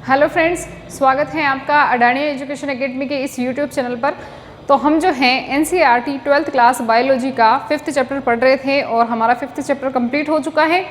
Hello friends, स्वागत है आपका अडानी एजुकेशन एकेडमी के इस यूट्यूब चैनल पर। तो हम जो हैं एनसीईआरटी 12th क्लास बायोलॉजी का 5th चैप्टर पढ़ रहे थे और हमारा 5th चैप्टर कंप्लीट हो चुका है।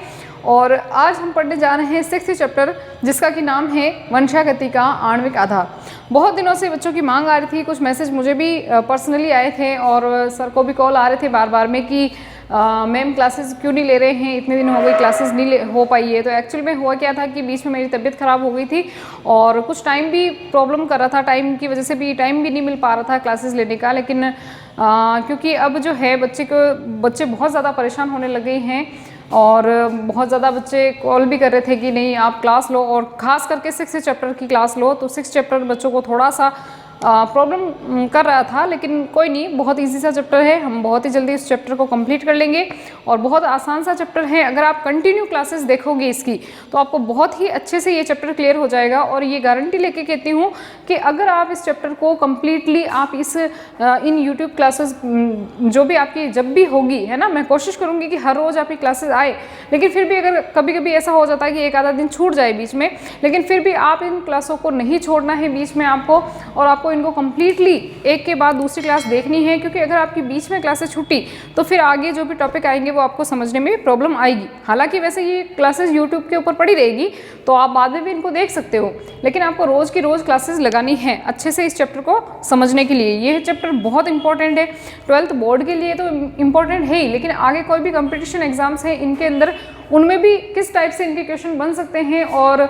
और आज हम पढ़ने जा रहे हैं 6th चैप्टर, जिसका कि नाम है वंशागति का आणविक आधार। बहुत दिनों से बच्चों की मांग आ रही थी, कुछ मैसेज मुझे भी पर्सनली आए थे और सर को भी कॉल आ रहे थे बार बार में कि मैम क्लासेस क्यों नहीं ले रहे हैं, इतने दिन हो गए क्लासेस नहीं हो पाई है। तो एक्चुअली में हुआ क्या था कि बीच में मेरी तबीयत ख़राब हो गई थी और कुछ टाइम भी प्रॉब्लम कर रहा था, टाइम की वजह से भी टाइम भी नहीं मिल पा रहा था क्लासेस लेने का। लेकिन क्योंकि अब जो है बच्चे बहुत ज़्यादा परेशान होने लगे हैं और बहुत ज़्यादा बच्चे कॉल भी कर रहे थे कि नहीं आप क्लास लो, और ख़ास करके 6th चैप्टर की क्लास लो। तो 6th चैप्टर बच्चों को थोड़ा सा प्रॉब्लम कर रहा था, लेकिन कोई नहीं, बहुत इजी सा चैप्टर है, हम बहुत ही जल्दी इस चैप्टर को कंप्लीट कर लेंगे और बहुत आसान सा चैप्टर है। अगर आप कंटिन्यू क्लासेस देखोगे इसकी तो आपको बहुत ही अच्छे से ये चैप्टर क्लियर हो जाएगा। और ये गारंटी लेके कहती हूँ कि अगर आप इस चैप्टर को कम्प्लीटली आप इन यूट्यूब क्लासेस जो भी आपकी जब भी होगी, है ना, मैं कोशिश करूँगी कि हर रोज़ आपकी क्लासेस आए, लेकिन फिर भी अगर कभी कभी ऐसा हो जाता है कि एक आधा दिन छूट जाए बीच में, लेकिन फिर भी आप इन क्लासों को नहीं छोड़ना है बीच में आपको, और आपको इनको कम्प्लीटली एक के बाद दूसरी क्लास देखनी है। क्योंकि अगर आपकी बीच में क्लासेस छूटी तो फिर आगे जो भी टॉपिक आएंगे वो आपको समझने में प्रॉब्लम आएगी। हालांकि वैसे ये क्लासेस यूट्यूब के ऊपर पड़ी रहेगी तो आप बाद में भी इनको देख सकते हो, लेकिन आपको रोज़ की रोज़ क्लासेस लगानी है अच्छे से इस चैप्टर को समझने के लिए। ये चैप्टर बहुत इंपॉर्टेंट है, 12th बोर्ड के लिए तो इम्पॉर्टेंट है ही, लेकिन आगे कोई भी कंपटीशन एग्जाम्स है इनके अंदर, उनमें भी किस टाइप से इनके क्वेश्चन बन सकते हैं और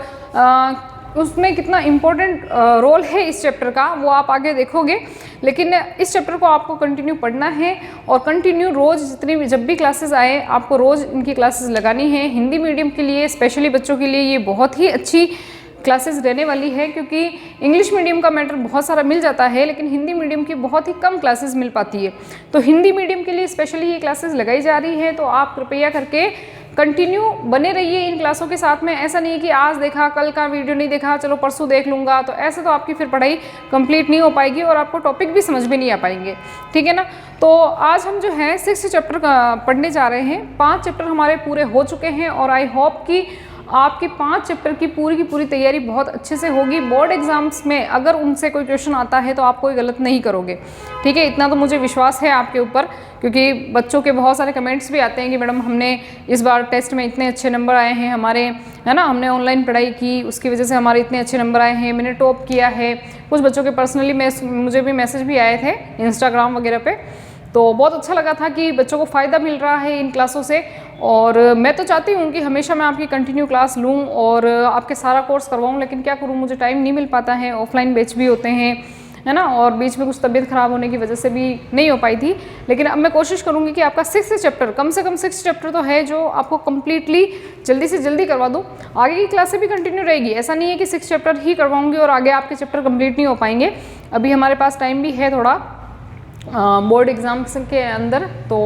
उसमें कितना इम्पोर्टेंट रोल है इस चैप्टर का, वो आप आगे देखोगे। लेकिन इस चैप्टर को आपको कंटिन्यू पढ़ना है और कंटिन्यू रोज़ जितनी भी जब भी क्लासेस आए आपको रोज़ इनकी क्लासेस लगानी है। हिंदी मीडियम के लिए स्पेशली बच्चों के लिए ये बहुत ही अच्छी क्लासेस रहने वाली है, क्योंकि इंग्लिश मीडियम का मैटर बहुत सारा मिल जाता है लेकिन हिंदी मीडियम की बहुत ही कम क्लासेस मिल पाती है। तो हिंदी मीडियम के लिए स्पेशली ये क्लासेस लगाई जा रही है, तो आप कृपया करके कंटिन्यू बने रहिए इन क्लासों के साथ में। ऐसा नहीं कि आज देखा कल का वीडियो नहीं देखा चलो परसों देख लूँगा, तो ऐसे तो आपकी फिर पढ़ाई कंप्लीट नहीं हो पाएगी और आपको टॉपिक भी समझ में नहीं आ पाएंगे, ठीक है ना। तो आज हम जो है 6th चैप्टर पढ़ने जा रहे हैं। 5 चैप्टर हमारे पूरे हो चुके हैं और आई होप कि आपकी 5 चैप्टर की पूरी तैयारी बहुत अच्छे से होगी। बोर्ड एग्जाम्स में अगर उनसे कोई क्वेश्चन आता है तो आप कोई गलत नहीं करोगे, ठीक है, इतना तो मुझे विश्वास है आपके ऊपर। क्योंकि बच्चों के बहुत सारे कमेंट्स भी आते हैं कि मैडम हमने इस बार टेस्ट में इतने अच्छे नंबर आए हैं हमारे, है ना, हमने ऑनलाइन पढ़ाई की उसकी वजह से हमारे इतने अच्छे नंबर आए हैं, मैंने टॉप किया है। कुछ बच्चों के पर्सनली मुझे भी मैसेज भी आए थे इंस्टाग्राम वगैरह पे, तो बहुत अच्छा लगा था कि बच्चों को फ़ायदा मिल रहा है इन क्लासों से। और मैं तो चाहती हूँ कि हमेशा मैं आपकी कंटिन्यू क्लास लूँ और आपके सारा कोर्स करवाऊँ, लेकिन क्या करूँ, मुझे टाइम नहीं मिल पाता है, ऑफलाइन बैच भी होते हैं, है ना, और बीच में कुछ तबीयत ख़राब होने की वजह से भी नहीं हो पाई थी। लेकिन अब मैं कोशिश करूँगी कि आपका 6th चैप्टर, कम से कम 6 चैप्टर तो है जो आपको कम्प्लीटली जल्दी से जल्दी करवा दूँ। आगे की क्लासें भी कंटिन्यू रहेगी, ऐसा नहीं है कि 6 चैप्टर ही करवाऊँगी और आगे आपके चैप्टर कंप्लीट नहीं हो पाएंगे। अभी हमारे पास टाइम भी है थोड़ा बोर्ड एग्जाम्स के अंदर, तो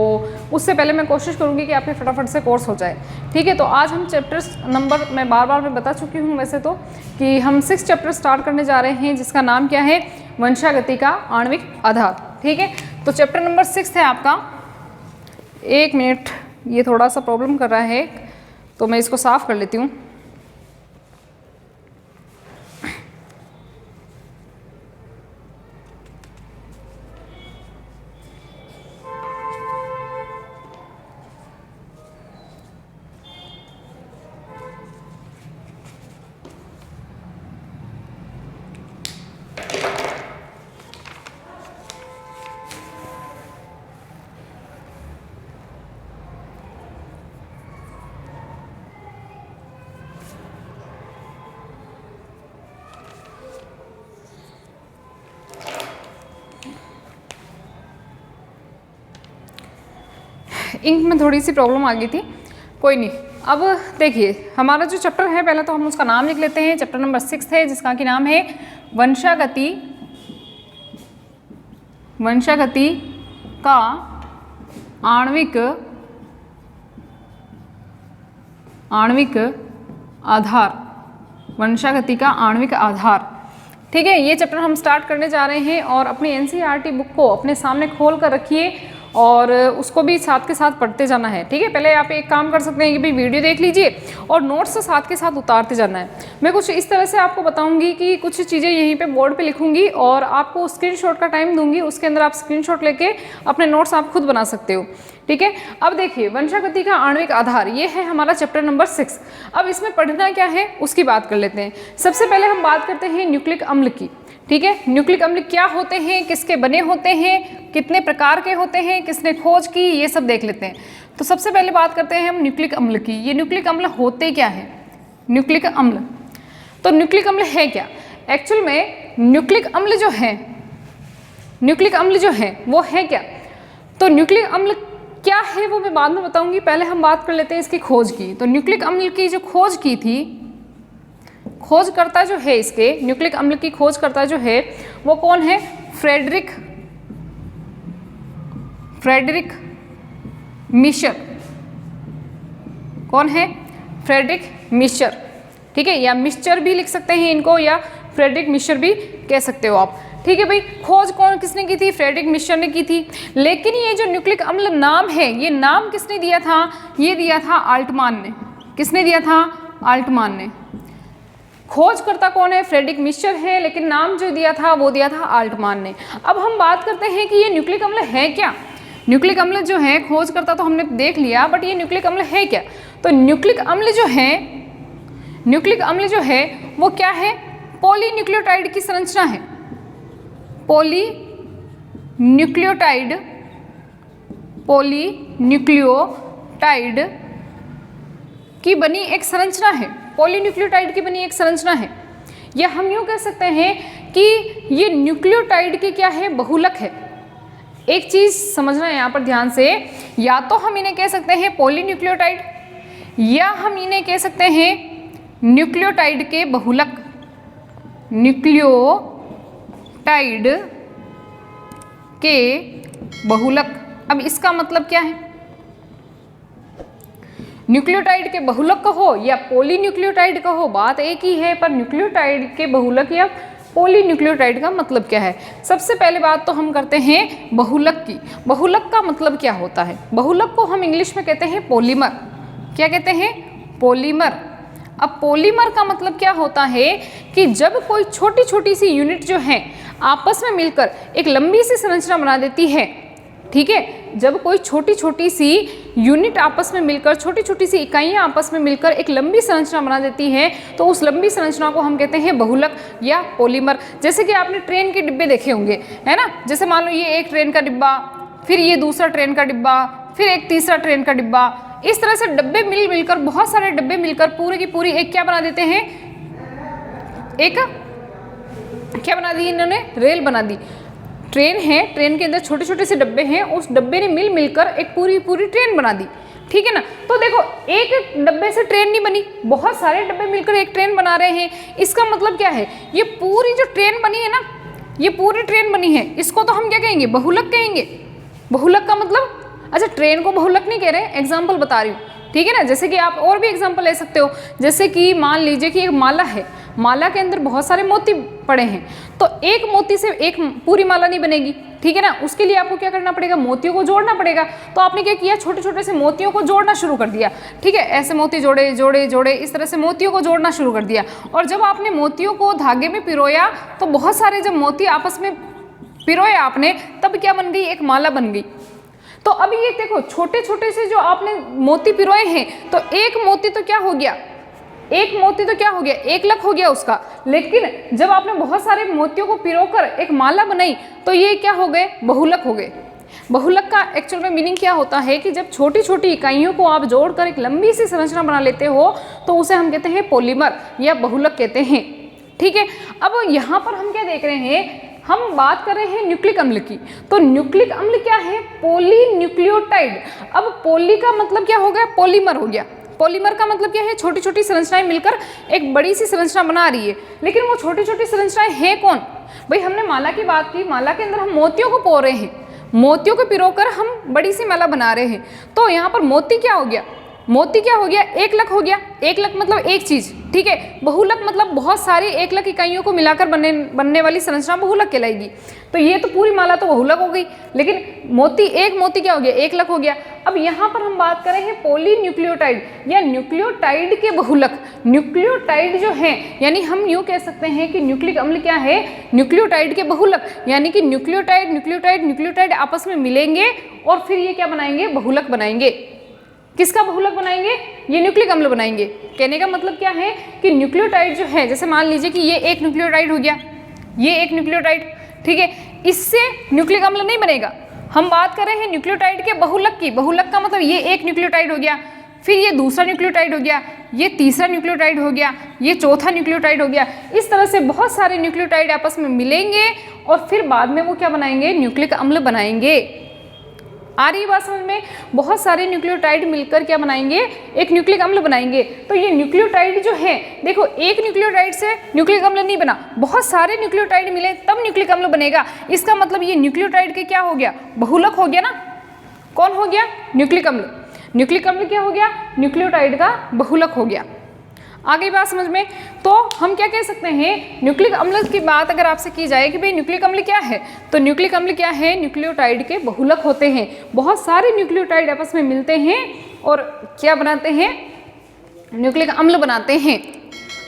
उससे पहले मैं कोशिश करूँगी कि आपके फटाफट से कोर्स हो जाए, ठीक है। तो आज हम चैप्टर्स नंबर, मैं बार मैं बता चुकी हूँ वैसे तो, कि हम 6 चैप्टर स्टार्ट करने जा रहे हैं जिसका नाम क्या है, वंशागति का आणविक आधार, ठीक है। तो चैप्टर नंबर 6 है आपका। 1 मिनट, ये थोड़ा सा प्रॉब्लम कर रहा है तो मैं इसको साफ कर लेती हूँ। इंक में थोड़ी सी प्रॉब्लम आ गई थी, कोई नहीं। अब देखिए हमारा जो चैप्टर है, पहले तो हम उसका नाम लिख लेते हैं। चैप्टर नंबर 6 है जिसका कि नाम है वंशागति का आणविक आधार, वंशागति का आणविक आधार, ठीक है। ये चैप्टर हम स्टार्ट करने जा रहे हैं और अपनी एनसीईआरटी बुक को अपने सामने खोल कर रखिए और उसको भी साथ के साथ पढ़ते जाना है, ठीक है। पहले आप एक काम कर सकते हैं कि भाई वीडियो देख लीजिए और नोट्स साथ के साथ उतारते जाना है। मैं कुछ इस तरह से आपको बताऊंगी कि कुछ चीज़ें यहीं पे बोर्ड पे लिखूंगी और आपको स्क्रीनशॉट का टाइम दूंगी, उसके अंदर आप स्क्रीनशॉट लेके अपने नोट्स आप खुद बना सकते हो, ठीक है। अब देखिए वंशागति का आणविक आधार, ये है हमारा चैप्टर नंबर 6। अब इसमें पढ़ना क्या है उसकी बात कर लेते हैं। सबसे पहले हम बात करते हैं न्यूक्लिक अम्ल की, ठीक है। न्यूक्लिक अम्ल क्या होते हैं, किसके बने होते हैं, कितने प्रकार के होते हैं, किसने खोज की, ये सब देख लेते हैं। तो सबसे पहले बात करते हैं हम न्यूक्लिक अम्ल की। ये न्यूक्लिक अम्ल होते क्या है? न्यूक्लिक अम्ल, तो न्यूक्लिक अम्ल है क्या? एक्चुअल में न्यूक्लिक अम्ल जो है, न्यूक्लिक अम्ल जो है वो है क्या? तो न्यूक्लिक अम्ल क्या है वो मैं बाद में बताऊंगी, पहले हम बात कर लेते हैं इसकी खोज की। तो न्यूक्लिक अम्ल की जो खोज की थी, खोजकर्ता जो है इसके न्यूक्लिक अम्ल की खोजकर्ता जो है वो कौन है? Friedrich Miescher. कौन है? फ्रेडरिक मिशर, ठीक है, या मिक्सचर भी लिख सकते हैं इनको, या फ्रेडरिक मिशर भी कह सकते हो आप, ठीक है भाई। खोज कौन किसने की थी? फ्रेडरिक मिशर ने की थी। लेकिन ये जो न्यूक्लिक अम्ल नाम है, ये नाम किसने दिया था? ये दिया था आल्टमान ने। किसने दिया था? आल्टमान ने। खोजकर्ता कौन है? फ्रेडरिक मिशर है, लेकिन नाम जो दिया था वो दिया था आल्टमान ने। अब हम बात करते हैं कि ये न्यूक्लिक अम्ल है क्या। न्यूक्लिक अम्ल जो है, खोजकर्ता तो हमने देख लिया, बट ये न्यूक्लिक अम्ल है क्या? तो न्यूक्लिक अम्ल जो है, न्यूक्लिक अम्ल जो है वो क्या है? पॉलीन्यूक्लियोटाइड की संरचना है। पॉलीन्यूक्लियोटाइड, पॉलीन्यूक्लियोटाइड की बनी एक संरचना है। पॉलीन्यूक्लियोटाइड की बनी एक संरचना है, या हम यूँ कह सकते हैं कि ये न्यूक्लियोटाइड की क्या है? बहुलक है। एक चीज़ समझना है यहाँ पर ध्यान से, या तो हम इन्हें कह सकते हैं पॉलीन्यूक्लियोटाइड, या हम इन्हें कह सकते हैं न्यूक्लियोटाइड के बहुलक। न्यूक्लियोटाइड के बहुलक। अब इसका मतलब क्या है? न्यूक्लियोटाइड के बहुलक कहो या पॉलीन्यूक्लियोटाइड कहो, बात एक ही है, पर न्यूक्लियोटाइड के बहुलक या पॉलीन्यूक्लियोटाइड का मतलब क्या है? सबसे पहले बात तो हम करते हैं बहुलक की। बहुलक का मतलब क्या होता है? बहुलक को हम इंग्लिश में कहते हैं पॉलीमर। क्या कहते हैं? पॉलीमर। अब पॉलीमर का मतलब क्या होता है कि जब कोई छोटी छोटी सी यूनिट जो है आपस में मिलकर एक लंबी सी संरचना बना देती है, ठीक है, जब कोई छोटी छोटी सी यूनिट आपस में मिलकर, छोटी छोटी सी इकाइयाँ आपस में मिलकर एक लंबी संरचना बना देती हैं, तो उस लंबी संरचना को हम कहते हैं बहुलक या पॉलीमर। जैसे कि आपने ट्रेन के डिब्बे देखे होंगे, है ना। जैसे मान लो ये एक ट्रेन का डिब्बा, फिर ये दूसरा ट्रेन का डिब्बा, फिर एक तीसरा ट्रेन का डिब्बा, इस तरह से डब्बे मिलकर, बहुत सारे डब्बे मिलकर पूरी की पूरी एक क्या बना देते हैं? एक क्या बना दी इन्होंने? रेल बना दी। ट्रेन है, ट्रेन के अंदर छोटे छोटे से डब्बे हैं, उस डब्बे ने मिलकर एक पूरी ट्रेन बना दी, ठीक है ना। तो देखो एक डब्बे से ट्रेन नहीं बनी, बहुत सारे डब्बे मिलकर एक ट्रेन बना रहे हैं। इसका मतलब क्या है? ये पूरी जो ट्रेन बनी है ना, ये पूरी ट्रेन बनी है, इसको तो हम क्या कहेंगे? बहुलक कहेंगे। बहुलक का मतलब, अच्छा ट्रेन को बहुलक नहीं कह रहे, एग्जाम्पल बता रही हूँ, ठीक है ना। जैसे कि आप और भी एग्जाम्पल ले सकते हो, जैसे कि मान लीजिए कि एक माला है, माला के अंदर बहुत सारे मोती पड़े हैं, तो एक मोती से एक पूरी माला नहीं बनेगी, ठीक है ना। उसके लिए आपको क्या करना पड़ेगा? मोतियों को जोड़ना पड़ेगा। तो आपने क्या किया? छोटे छोटे से मोतियों को जोड़ना शुरू कर दिया, ठीक है। ऐसे मोती जोड़े जोड़े जोड़े, इस तरह से मोतियों को जोड़ना शुरू कर दिया। और जब आपने मोतियों को धागे में पिरोया, तो बहुत सारे जब मोती आपस में पिरोया आपने, तब क्या बन गई? एक माला बन गई। तो अभी ये देखो, छोटे छोटे से जो आपने मोती पिरोए हैं, तो एक मोती तो क्या हो गया? एक मोती तो क्या हो गया? एक लक हो गया उसका। लेकिन जब आपने बहुत सारे मोतियों को पिरोकर एक माला बनाई, तो ये क्या हो गए? बहुलक हो गए। बहुलक का एक्चुअल में मीनिंग क्या होता है कि जब छोटी छोटी इकाइयों को आप जोड़कर एक लंबी सी संरचना बना लेते हो, तो उसे हम कहते हैं पॉलीमर या बहुलक कहते हैं, ठीक है। अब यहाँ पर हम क्या देख रहे हैं? हम बात कर रहे हैं न्यूक्लिक अम्ल की। तो न्यूक्लिक अम्ल क्या है? पॉलीन्यूक्लियोटाइड। अब पॉली का मतलब क्या हो गया? पॉलीमर हो गया। पॉलीमर का मतलब क्या है? छोटी छोटी संरचनाएं मिलकर एक बड़ी सी संरचना बना रही है। लेकिन वो छोटी छोटी संरचनाएं हैं कौन? भाई हमने माला की बात की, माला के अंदर हम मोतियों को पो रहे हैं, मोतियों को पिरोकर हम बड़ी सी माला बना रहे हैं। तो यहाँ पर मोती क्या हो गया? मोती क्या हो गया, एकलक हो गया। एकलक मतलब एक चीज, ठीक है। बहुलक मतलब बहुत सारी एकलक इकाइयों को मिलाकर बनने वाली संरचना बहुलक कहलाएगी। तो ये तो पूरी माला तो बहुलक हो गई, लेकिन मोती, एक मोती क्या हो गया, एकलक हो गया। अब यहाँ पर हम बात करें हैं पॉलीन्यूक्लियोटाइड या न्यूक्लियोटाइड के बहुलक। न्यूक्लियोटाइड जो है, यानी हम यूँ कह सकते हैं कि न्यूक्लिक अम्ल क्या है, न्यूक्लियोटाइड के बहुलक, यानी कि न्यूक्लियोटाइड न्यूक्लियोटाइड न्यूक्लियोटाइड आपस में मिलेंगे और फिर ये क्या बनाएंगे, बहुलक बनाएंगे। किसका बहुलक बनाएंगे, ये न्यूक्लिक अम्ल बनाएंगे। कहने का मतलब क्या है कि न्यूक्लियोटाइड जो है, जैसे मान लीजिए कि ये एक न्यूक्लियोटाइड हो गया, ये एक न्यूक्लियोटाइड, ठीक है, इससे न्यूक्लिक अम्ल नहीं बनेगा। हम बात कर रहे हैं न्यूक्लियोटाइड के बहुलक की। बहुलक का मतलब ये एक न्यूक्लियोटाइड हो गया, फिर ये दूसरा न्यूक्लियोटाइड हो गया, ये तीसरा न्यूक्लियोटाइड हो गया, ये चौथा न्यूक्लियोटाइड हो गया। इस तरह से बहुत सारे न्यूक्लियोटाइड आपस में मिलेंगे और फिर बाद में वो क्या बनाएंगे, न्यूक्लिक अम्ल बनाएंगे। आ रही बात समझ में? बहुत सारे न्यूक्लियोटाइड मिलकर क्या बनाएंगे, एक न्यूक्लिक अम्ल बनाएंगे। तो ये न्यूक्लियोटाइड जो है, देखो एक न्यूक्लियोटाइड से न्यूक्लिक अम्ल नहीं बना, बहुत सारे न्यूक्लियोटाइड मिले तब न्यूक्लिक अम्ल बनेगा। इसका मतलब ये न्यूक्लियोटाइड के क्या हो गया, बहुलक हो गया ना। कौन हो गया, न्यूक्लिक अम्ल। न्यूक्लिक अम्ल क्या हो गया, न्यूक्लियोटाइड का बहुलक हो गया। आ गई बात समझ में? तो हम क्या कह सकते हैं, न्यूक्लिक अम्ल की बात अगर आपसे की जाए कि भाई न्यूक्लिक अम्ल क्या है, तो न्यूक्लिक अम्ल क्या है, न्यूक्लियोटाइड के बहुलक होते हैं। बहुत सारे न्यूक्लियोटाइड आपस में मिलते हैं और क्या बनाते हैं, न्यूक्लिक अम्ल बनाते हैं।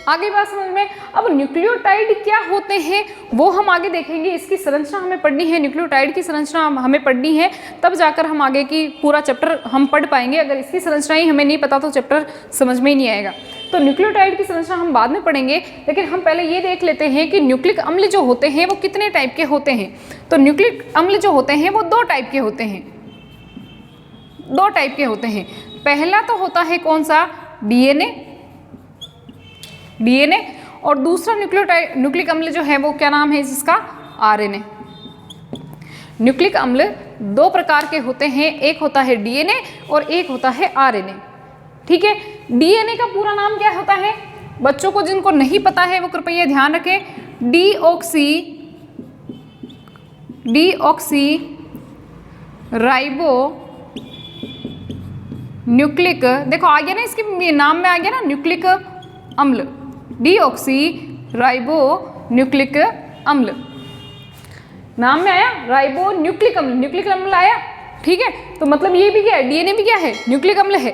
आगे बात समझ में? अब न्यूक्लियोटाइड क्या होते हैं वो हम आगे देखेंगे। इसकी संरचना हमें पढ़नी है, न्यूक्लियोटाइड की संरचना हमें पढ़नी है, तब जाकर हम आगे की पूरा चैप्टर हम पढ़ पाएंगे। अगर इसकी संरचना ही हमें नहीं पता तो चैप्टर समझ में ही नहीं आएगा। तो न्यूक्लियोटाइड की संरचना हम बाद में पढ़ेंगे, लेकिन हम पहले ये देख लेते हैं कि न्यूक्लिक अम्ल जो होते हैं वो कितने टाइप के होते हैं। तो न्यूक्लिक अम्ल जो होते हैं वो दो टाइप के होते हैं, दो टाइप के होते हैं। पहला तो होता है कौन सा, डीएनए, और दूसरा न्यूक्लिक अम्ल जो है वो क्या नाम है जिसका, आरएनए। न्यूक्लिक अम्ल दो प्रकार के होते हैं, एक होता है डीएनए और एक होता है आरएनए, ठीक है। डीएनए का पूरा नाम क्या होता है, बच्चों को जिनको नहीं पता है वो कृपया ध्यान रखें, डीऑक्सी राइबो न्यूक्लिक, देखो आ गया ना, इसके नाम में आ गया ना न्यूक्लिक अम्ल, डीऑक्सी राइबो न्यूक्लिक अम्ल, नाम में आया राइबो न्यूक्लिक अम्ल, न्यूक्लिक अम्ल आया, ठीक है। तो मतलब ये भी क्या है, डीएनए भी क्या है, न्यूक्लिक अम्ल है।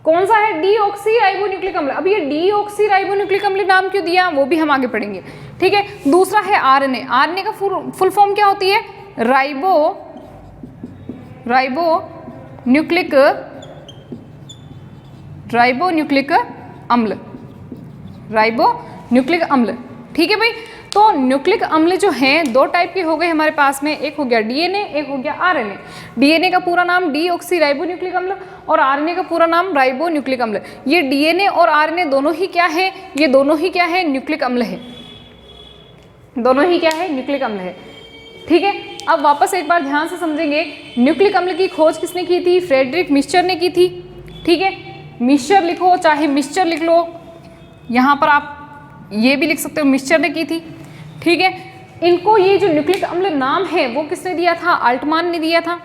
कौन सा है, डीऑक्सी राइबो न्यूक्लिक अम्ल। अब ये डीऑक्सी राइबो न्यूक्लिक अम्ल नाम क्यों दिया वो भी हम आगे पढ़ेंगे, ठीक है। दूसरा है आरएनए। आरएनए का फुल फॉर्म क्या होती है, राइबो न्यूक्लिक अम्ल, राइबो न्यूक्लिक अम्ल, ठीक है भाई। तो न्यूक्लिक अम्ल जो हैं दो टाइप के हो गए हमारे पास में, एक हो गया डीएनए, एक हो गया आरएनए। डीएनए का पूरा नाम डीऑक्सी राइबो न्यूक्लिक अम्ल और आरएनए का पूरा नाम राइबो न्यूक्लिक अम्ल। ये डीएनए और आरएनए दोनों ही क्या है, ये दोनों ही क्या है, न्यूक्लिक अम्ल है, दोनों ही क्या है, न्यूक्लिक अम्ल है, ठीक है। अब वापस एक बार ध्यान से समझेंगे, न्यूक्लिक अम्ल की खोज किसने की थी, फ्रेडरिक मिस्चर ने की थी, ठीक है। मिस्चर लिखो चाहे मिस्चर लिख लो, यहाँ पर आप ये भी लिख सकते हो, मिस्चर ने की थी, ठीक है। इनको ये जो न्यूक्लिक अम्ल नाम है वो किसने दिया था, अल्टमान ने दिया था।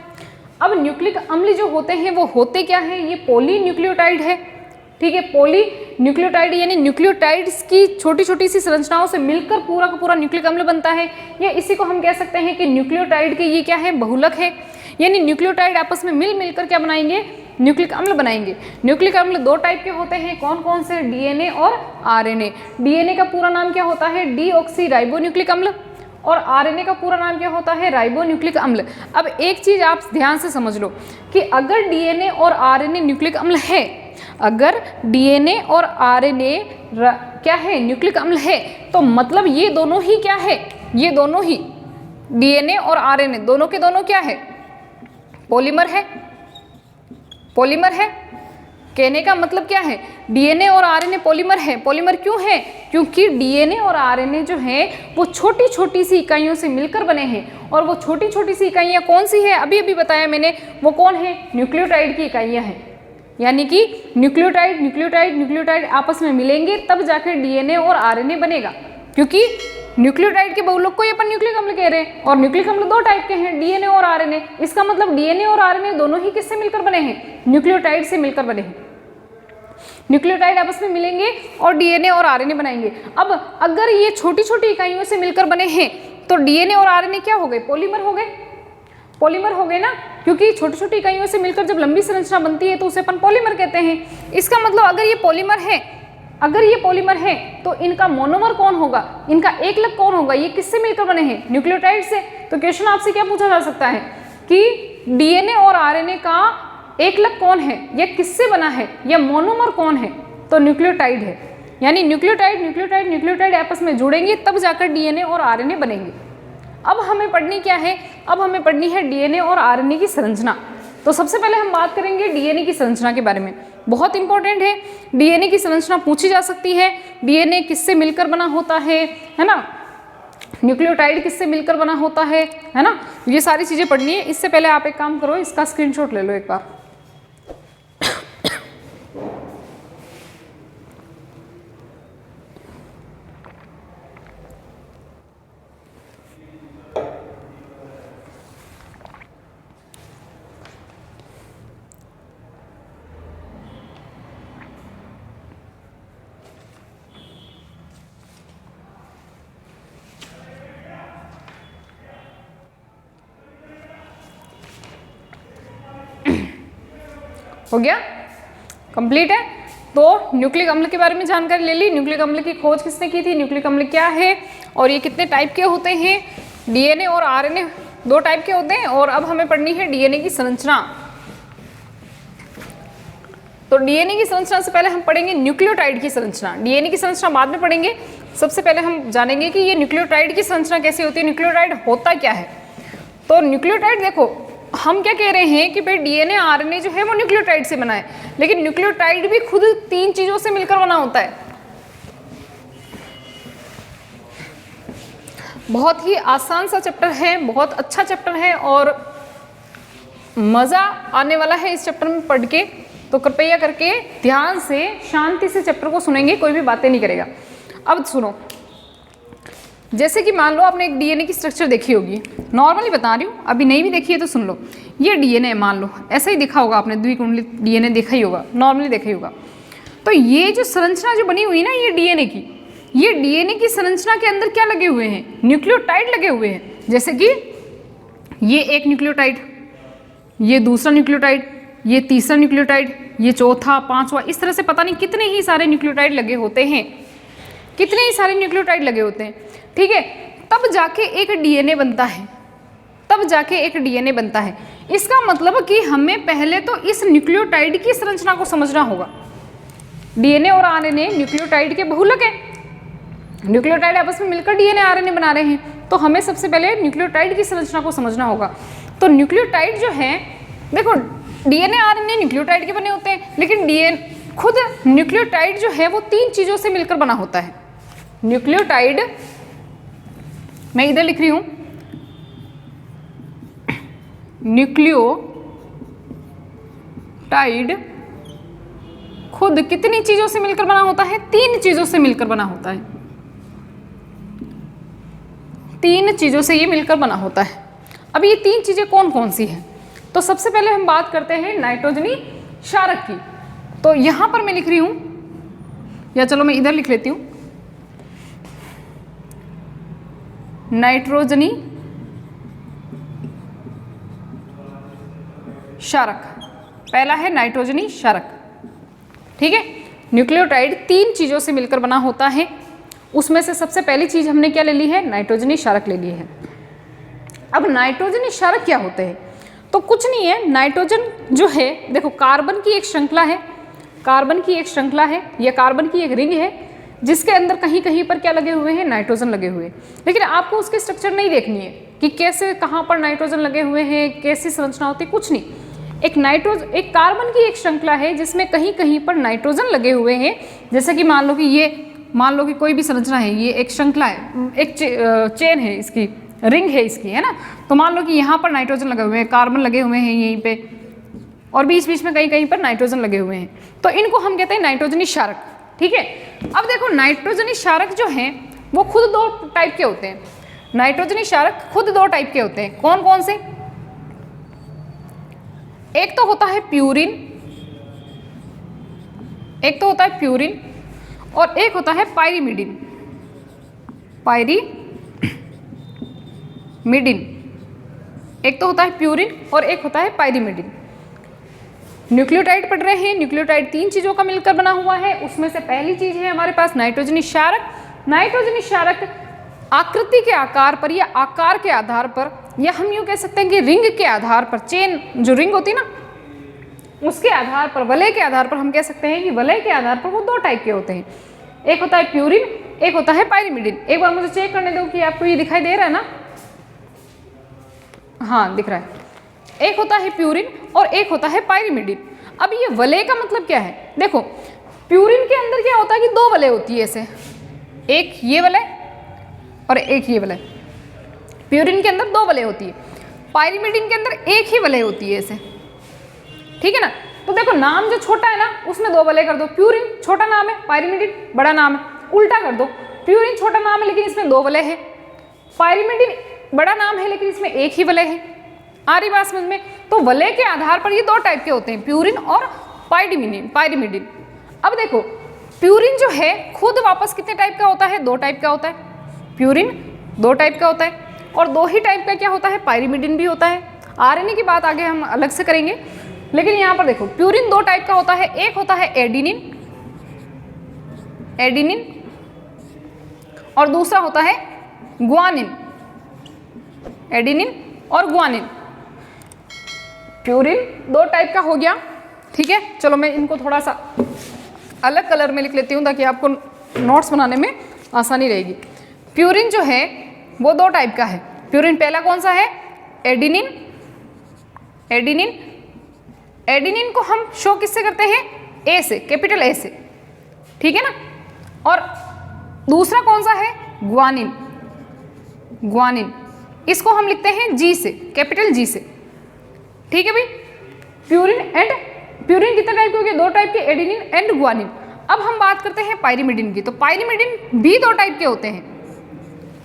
अब न्यूक्लिक अम्ल जो होते हैं वो होते क्या है, ये पॉलीन्यूक्लियोटाइड है, ठीक है। पॉलीन्यूक्लियोटाइड यानी न्यूक्लियोटाइड्स की छोटी छोटी सी संरचनाओं से मिलकर पूरा का पूरा न्यूक्लिक अम्ल बनता है, या इसी को हम कह सकते हैं कि न्यूक्लियोटाइड के ये क्या है, बहुलक है। यानी न्यूक्लियोटाइड आपस में मिलकर क्या बनाएंगे, न्यूक्लिक अम्ल बनाएंगे। न्यूक्लिक अम्ल दो टाइप के होते हैं, कौन कौन से, डीएनए और आरएनए। डीएनए का पूरा नाम क्या होता है, डीऑक्सी राइबो न्यूक्लिक अम्ल, और आरएनए का पूरा नाम क्या होता है, राइबो न्यूक्लिक अम्ल। अब एक चीज आप ध्यान से समझ लो कि अगर डीएनए और आरएनए न्यूक्लिक अम्ल है, अगर डीएनए और आरएनए क्या है, न्यूक्लिक अम्ल है, तो मतलब ये दोनों ही क्या है, ये दोनों ही डीएनए और आरएनए दोनों के दोनों क्या है, पॉलीमर है, पॉलीमर है। कहने का मतलब क्या है, डीएनए और आरएनए पॉलीमर है। पॉलीमर क्यों है, क्योंकि डीएनए और आरएनए जो है वो छोटी छोटी सी इकाइयों से मिलकर बने हैं, और वो छोटी छोटी सी इकाइयाँ कौन सी है, अभी अभी बताया मैंने, वो कौन है, न्यूक्लियोटाइड की इकाइयाँ हैं। यानी कि न्यूक्लियोटाइड आपस में मिलेंगे तब जाकर डीएनए और आरएनए बनेगा, क्योंकि न्यूक्लियोटाइड के बहुलक को ही अपन न्यूक्लिक अम्ल कह रहे हैं, और न्यूक्लिक अम्ल दो टाइप के हैं, डीएनए और आरएनए। इसका मतलब डीएनए और आरएनए दोनों ही किससे मिलकर बने हैं? न्यूक्लियोटाइड से मिलकर बने हैं। न्यूक्लियोटाइड आपस में मिलेंगे और डीएनए और आरएनए बनाएंगे। अब अगर ये छोटी छोटी इकाइयों से मिलकर बने हैं तो डीएनए और आरएनए क्या हो गए? पॉलीमर हो गए। पॉलीमर हो गए ना, क्योंकि छोटी छोटी इकाइयों से मिलकर जब लंबी संरचना बनती है तो उसे अपन पॉलीमर कहते हैं। इसका मतलब अगर ये पॉलीमर है तो इनका मोनोमर कौन होगा? इनका एकलक कौन होगा? ये किससे मिलकर बने हैं? न्यूक्लियोटाइड से। तो क्वेश्चन आपसे क्या पूछा जा सकता है कि डीएनए और आरएनए का एकलक कौन है? यह किससे बना है? यह मोनोमर कौन है? तो न्यूक्लियोटाइड है। यानी न्यूक्लियोटाइड आपस में जुड़ेंगे तब जाकर डीएनए और आरएनए बनेंगे। अब हमें पढ़नी क्या है? अब हमें पढ़नी है डीएनए और आरएनए की संरचना। तो सबसे पहले हम बात करेंगे डीएनए की संरचना के बारे में। बहुत इंपॉर्टेंट है, डीएनए की संरचना पूछी जा सकती है। डीएनए किससे मिलकर बना होता है ना? न्यूक्लियोटाइड किससे मिलकर बना होता है ना? ये सारी चीजें पढ़नी है। इससे पहले आप एक काम करो, इसका स्क्रीनशॉट ले लो एक बार। हो गया? कंप्लीट है। तो न्यूक्लिक अम्ल के बारे में जानकारी ले ली। न्यूक्लिक अम्ल की खोज किसने की थी? न्यूक्लिक अम्ल क्या है और ये कितने टाइप के होते हैं? डीएनए और आरएनए दो टाइप के होते हैं। और अब हमें पढ़नी है डीएनए की संरचना। तो डीएनए की संरचना से पहले हम पढ़ेंगे न्यूक्लियोटाइड की संरचना। डीएनए की संरचना बाद में पढ़ेंगे। सबसे पहले हम जानेंगे कि ये न्यूक्लियोटाइड की संरचना कैसे होती है, न्यूक्लियोटाइड होता क्या है। तो न्यूक्लियोटाइड, देखो हम क्या कह रहे हैं कि भाई डीएनए आरएनए जो है वो न्यूक्लियोटाइड से बना है, लेकिन न्यूक्लियोटाइड भी खुद तीन चीजों से मिलकर बना होता है। बहुत ही आसान सा चैप्टर है, बहुत अच्छा चैप्टर है और मजा आने वाला है इस चैप्टर में पढ़ के। तो कृपया करके ध्यान से शांति से चैप्टर को सुनेंगे, कोई भी बातें नहीं करेगा। अब सुनो, जैसे कि मान लो आपने एक डीएनए की स्ट्रक्चर देखी होगी, नॉर्मली बता रही हूँ, अभी नहीं भी देखी है तो सुन लो। ये डीएनए मान लो, ऐसा ही दिखा होगा आपने, द्विकुंडलित डीएनए देखा ही होगा, नॉर्मली देखा ही होगा। तो ये जो संरचना जो बनी हुई ना ये डीएनए की, ये डीएनए की संरचना के अंदर क्या लगे हुए हैं? न्यूक्लियोटाइड लगे हुए हैं। जैसे कि ये एक न्यूक्लियोटाइड, ये दूसरा न्यूक्लियोटाइड, ये तीसरा न्यूक्लियोटाइड, ये चौथा, पांचवा, इस तरह से पता नहीं कितने ही सारे न्यूक्लियोटाइड लगे होते हैं, कितने ही सारे न्यूक्लियोटाइड लगे होते हैं। ठीक है, तब जाके एक डीएनए बनता है, तब जाके एक डीएनए बनता है। इसका मतलब कि हमें पहले तो इस न्यूक्लियोटाइड की संरचना को समझना होगा। डीएनए और आरएनए न्यूक्लियोटाइड के बहुलक है, न्यूक्लियोटाइड आपस में मिलकर डीएनए आरएनए बना रहे हैं। तो हमें सबसे पहले न्यूक्लियोटाइड की संरचना को समझना होगा। तो न्यूक्लियोटाइड जो है, देखो डीएनए आरएनए न्यूक्लियोटाइड के बने होते हैं, लेकिन खुद न्यूक्लियोटाइड जो है वो तीन चीजों से मिलकर बना होता है। न्यूक्लियोटाइड, मैं इधर लिख रही हूं, न्यूक्लियोटाइड खुद कितनी चीजों से मिलकर बना होता है? तीन चीजों से मिलकर बना होता है। तीन चीजों से ये मिलकर बना होता है। अब ये तीन चीजें कौन कौन सी हैं? तो सबसे पहले हम बात करते हैं नाइट्रोजनी क्षारक की। तो यहां पर मैं लिख रही हूं, या चलो मैं इधर लिख लेती हूं, नाइट्रोजनी क्षारक। पहला है नाइट्रोजनी क्षारक। ठीक है, न्यूक्लियोटाइड तीन चीजों से मिलकर बना होता है। उसमें से सबसे पहली चीज हमने क्या ले ली है? नाइट्रोजनी क्षारक ले ली है। अब नाइट्रोजनी क्षारक क्या होते हैं? तो कुछ नहीं है, नाइट्रोजन जो है, देखो कार्बन की एक श्रृंखला है, कार्बन की एक श्रृंखला है, यह कार्बन की एक रिंग है जिसके अंदर कहीं कहीं पर क्या लगे हुए हैं? नाइट्रोजन लगे हुए हैं। लेकिन आपको उसकी स्ट्रक्चर नहीं देखनी है कि कैसे कहाँ पर नाइट्रोजन लगे हुए हैं, कैसी संरचना होती है, कुछ नहीं। एक कार्बन की एक श्रृंखला है जिसमें कहीं कहीं पर नाइट्रोजन लगे हुए हैं। जैसे कि मान लो कि कोई भी संरचना है, ये एक श्रृंखला है, एक चेन है, इसकी रिंग है इसकी, है ना। तो मान लो कि यहाँ पर नाइट्रोजन लगे हुए हैं, कार्बन लगे हुए हैं यहीं पे, और बीच बीच में कहीं कहीं पर नाइट्रोजन लगे हुए हैं। तो इनको हम कहते हैं नाइट्रोजनी क्षारक। ठीक है, अब देखो नाइट्रोजनी क्षारक जो है वो खुद दो टाइप के होते हैं। नाइट्रोजनी क्षारक खुद दो टाइप के होते हैं। कौन कौन से? एक तो होता है प्यूरिन, एक तो होता है प्यूरिन और एक होता है पायरीमिडिन। पायरीमिडिन, एक तो होता है प्यूरिन और एक होता है पायरीमिडिन। न्यूक्लियोटाइड पढ़ रहे हैं। न्यूक्लियोटाइड 3 चीज़ों का मिलकर बना हुआ है। उसमें से पहली चीज़ है हमारे पास नाइट्रोजनी क्षारक। नाइट्रोजनी क्षारक आकृति के आकार पर या आकार के आधार पर, या हम यूँ कह सकते हैं कि रिंग के आधार पर, चेन जो रिंग होती है ना, उसके आधार पर, वलय के आधार पर हम कह सकते हैं कि वलय के आधार पर वो दो टाइप के होते हैं। एक होता है प्यूरिन, एक होता है पायरीमिडिन। एक बार मुझे चेक करने दो कि आपको ये दिखाई दे रहा है ना? हाँ, दिख रहा है। एक होता है प्यूरिन और एक होता है पायरीमिडिन। अब ये वलय का मतलब क्या है? देखो, प्यूरिन के अंदर क्या होता है कि दो वलय होती है ऐसे, एक ये वलय और एक ये वलय। प्यूरिन के अंदर दो वलय होती है, पायरीमिडिन के अंदर एक ही वलय होती है ऐसे, ठीक है ना? तो देखो, नाम जो छोटा है ना उसमें दो वलय कर दो। प्यूरिन छोटा नाम है, पायरीमिडिन बड़ा नाम है। उल्टा कर दो, प्यूरिन छोटा नाम है लेकिन इसमें दो वलय है, पायरीमिडिन बड़ा नाम है लेकिन इसमें एक ही वलय है। आ रही बात समझ में? तो वलय के आधार पर ये दो टाइप के होते हैं, प्यूरिन और पायरीमिडिन। अब देखो, प्यूरिन जो है खुद वापस कितने टाइप का होता है? दो टाइप का होता है। प्यूरिन दो टाइप का होता है और दो ही टाइप का क्या होता है? पायरीमिडिन भी होता है। आरएनए की बात आगे हम अलग से करेंगे, लेकिन यहाँ पर देखो, प्यूरिन दो टाइप का होता है। एक होता है एडिनिन और दूसरा होता है ग्वानिन। एडिनिन और ग्वानिन। प्यूरिन दो टाइप का हो गया, ठीक है। चलो मैं इनको थोड़ा सा अलग कलर में लिख लेती हूँ ताकि आपको नोट्स बनाने में आसानी रहेगी। प्यूरिन जो है वो दो टाइप का है। प्यूरिन पहला कौन सा है? एडिनिन। एडिनिन को हम शो किससे करते हैं? ए से, कैपिटल ए से, ठीक है ना। और दूसरा कौन सा है? ग्वानिन। इसको हम लिखते हैं जी से, कैपिटल जी से, ठीक है भाई। प्यूरिन कितने टाइप के हो गए? दो टाइप के, एडिनिन एंड ग्वानिन। अब हम बात करते हैं पायरीमिडिन की। तो पायरीमिडिन भी दो टाइप के होते हैं।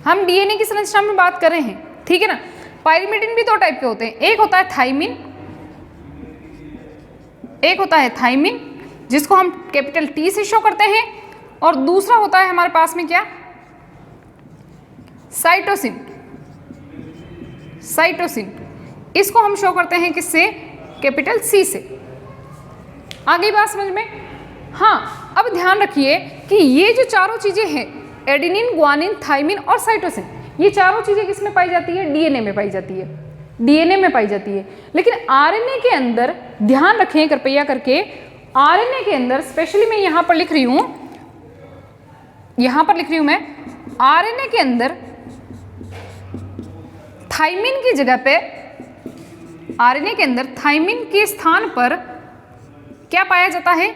हम डीएनए की संरचना में बात कर रहे हैं, ठीक है ना। पायरीमिडिन भी दो टाइप के होते हैं। एक होता है थाइमिन, जिसको हम कैपिटल टी से शो करते हैं, और दूसरा होता है हमारे पास में क्या? साइटोसिन। इसको हम शो करते हैं किससे? कैपिटल सी से। आ गई बात समझ में? हाँ, अब ध्यान रखिए कि ये जो चारों चीजें हैं, एडिनिन, ग्वानिन, थाइमिन और साइटोसिन, ये चारों चीजें किस में पाई जाती है? डीएनए में पाई जाती है। लेकिन आरएनए के अंदर ध्यान रखें कृपया करके, आरएनए के अंदर स्पेशली मैं यहां पर लिख रही हूं मैं, आरएनए के अंदर थाइमिन की जगह पे, आरएनए के अंदर थाइमिन के स्थान पर क्या पाया जाता है?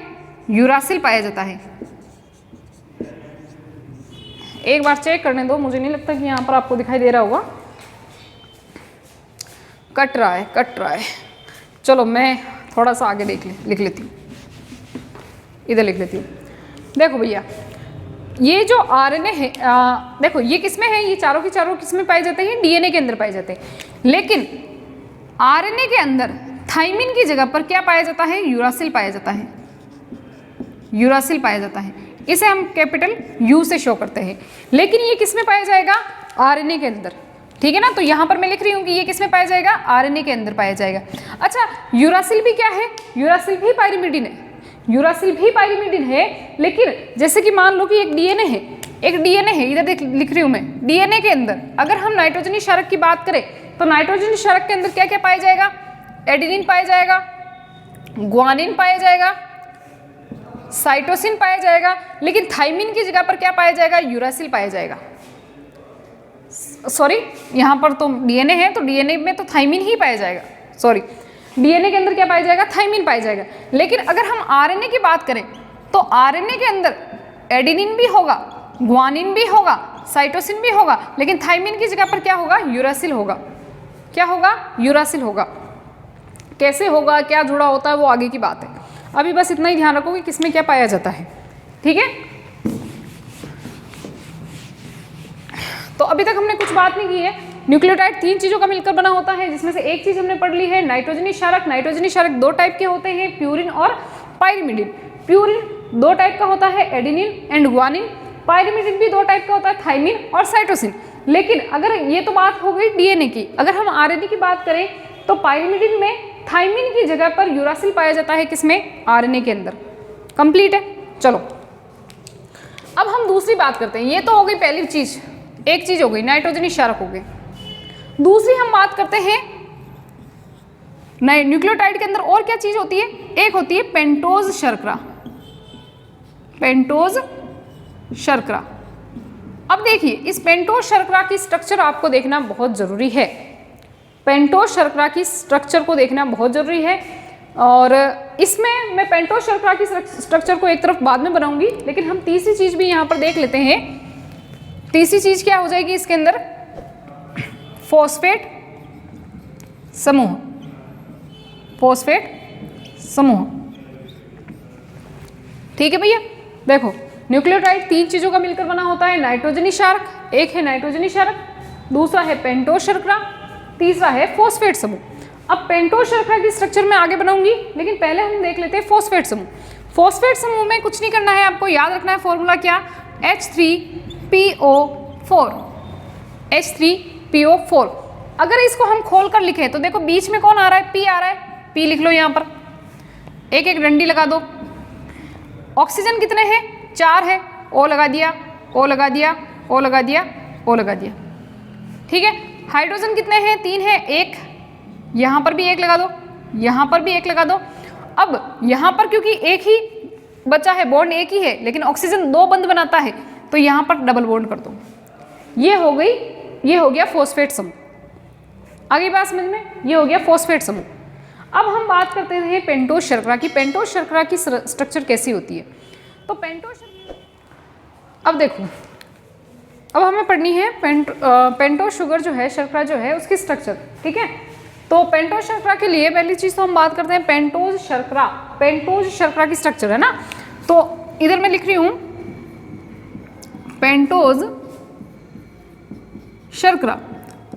यूरासिल पाया जाता है। एक बार चेक करने दो, मुझे नहीं लगता कि यहां पर आपको दिखाई दे रहा होगा। कट रहा है। चलो मैं थोड़ा सा आगे लिख लेती हूँ, इधर लिख लेती हूँ। देखो भैया, ये जो आरएनए है, देखो ये किसमें है? ये चारों के चारों किसमें पाए जाते हैं? डीएनए के अंदर पाए जाते हैं। लेकिन आरएनए के अंदर थाइमिन की जगह पर क्या पाया जाता है? यूरासिल पाया जाता है। इसे हम कैपिटल यू से शो करते हैं। लेकिन ये किसमें पाया जाएगा? आरएनए के अंदर, ठीक है ना। तो यहां पर मैं लिख रही हूं कि ये किसमें पाया जाएगा? आरएनए के अंदर पाया जाएगा। अच्छा, यूरासिल भी क्या है? यूरासिल भी पायरीमिडिन है। लेकिन जैसे कि मान लो कि एक डीएनए है, इधर लिख रही हूं मैं, डीएनए के अंदर अगर हम नाइट्रोजनी क्षारक की बात करें तो नाइट्रोजनी क्षारक के अंदर क्या क्या पाया जाएगा? एडिनिन पाया जाएगा, ग्वानिन पाया जाएगा, साइटोसिन पाया जाएगा। लेकिन थाइमिन की जगह पर क्या पाया जाएगा? यूरासिल पाया जाएगा। सॉरी, यहाँ पर तो डीएनए है तो डीएनए में तो थाइमिन ही पाया जाएगा। सॉरी, डीएनए के अंदर क्या पाया जाएगा? थाइमिन पाया जाएगा। लेकिन अगर हम आरएनए की बात करें तो आरएनए के अंदर एडिनिन भी होगा, ग्वानिन भी होगा, साइटोसिन भी होगा, लेकिन थाइमिन की जगह पर क्या होगा? यूरासिल होगा। क्या होगा? यूरासिल होगा। कैसे होगा, क्या जुड़ा होता है, वो आगे की बात है। अभी बस इतना ही ध्यान रखो कि किसमें क्या पाया जाता है, ठीक है। अभी तक हमने कुछ बात नहीं की है। न्यूक्लियोटाइड 3 चीज़ों का मिलकर बना होता है, जिसमें से एक चीज़ हमने पढ़ ली है नाइट्रोजनी क्षारक। नाइट्रोजनी क्षारक 2 टाइप के होते हैं, प्यूरिन और पायरिमिडिन। प्यूरिन 2 टाइप का होता है, एडेनिन एंड ग्वानिन। पायरिमिडिन भी 2 टाइप का होता है, थाइमिन और साइटोसिन। लेकिन अगर ये तो बात हो गई डीएनए की, अगर हम आरएनए की बात करें तो पायरिमिडिन में थाइमिन की जगह पर यूरासिल पाया जाता है, किसमें? आरएनए के अंदर। कंप्लीट है। चलो अब हम दूसरी बात करते हैं। ये तो हो गई पहली चीज, एक चीज हो गई नाइट्रोजनी क्षारक हो गए। दूसरी हम बात करते हैं न्यूक्लियोटाइड के अंदर और क्या चीज होती है? एक होती है पेंटोज शर्करा। पेंटोज शर्करा। अब देखिए इस पेंटोज शर्करा की स्ट्रक्चर आपको देखना बहुत जरूरी है। पेंटोज शर्करा की स्ट्रक्चर को देखना बहुत जरूरी है, और इसमें मैं पेंटोज शर्करा की स्ट्रक्चर को एक तरफ बाद में बनाऊंगी, लेकिन हम तीसरी चीज भी यहाँ पर देख लेते हैं। तीसरी चीज क्या हो जाएगी इसके अंदर? फॉस्फेट समूह। फॉस्फेट समूह। ठीक है भैया। देखो न्यूक्लियोटाइड 3 चीजों का मिलकर बना होता है, नाइट्रोजनी क्षारक, एक है नाइट्रोजनी क्षारक, दूसरा है पेंटोज शर्करा, तीसरा है फॉस्फेट समूह। अब पेंटोज शर्करा की स्ट्रक्चर में आगे बनाऊंगी, लेकिन पहले हम देख लेते हैं फॉस्फेट समूह। फॉस्फेट समूह में कुछ नहीं करना है, आपको याद रखना है फॉर्मूला क्या? H3PO4। H3PO4। अगर इसको हम खोल कर लिखें तो देखो बीच में कौन आ रहा है? P आ रहा है। P लिख लो यहाँ पर, एक एक डंडी लगा दो। ऑक्सीजन कितने हैं? 4 है, O लगा दिया, O लगा दिया, O लगा दिया, O लगा दिया। ठीक है। हाइड्रोजन कितने हैं? 3 है, 1 यहाँ पर भी 1 लगा दो, यहाँ पर भी 1 लगा दो। अब यहाँ पर क्योंकि एक ही बचा है, बॉन्ड एक ही है, लेकिन ऑक्सीजन 2 बंद बनाता है, तो यहाँ पर डबल बॉन्ड कर दो। ये हो गई, ये हो गया फॉस्फेट समूह। आगे बात समझ में? ये हो गया फॉस्फेट समूह। अब हम बात करते हैं पेंटोज शर्करा की। पेंटोज शर्करा की स्ट्रक्चर कैसी होती है? तो पेंटोज, अब देखो, अब हमें पढ़नी है पेंटोज शुगर जो है, शर्करा जो है, उसकी स्ट्रक्चर। ठीक है। तो पेंटोज शर्करा के लिए पहली चीज तो हम बात करते हैं पेंटोज शर्करा। पेंटोज शर्करा की स्ट्रक्चर है ना, तो इधर मैं लिख रही हूं पेंटोज शर्करा।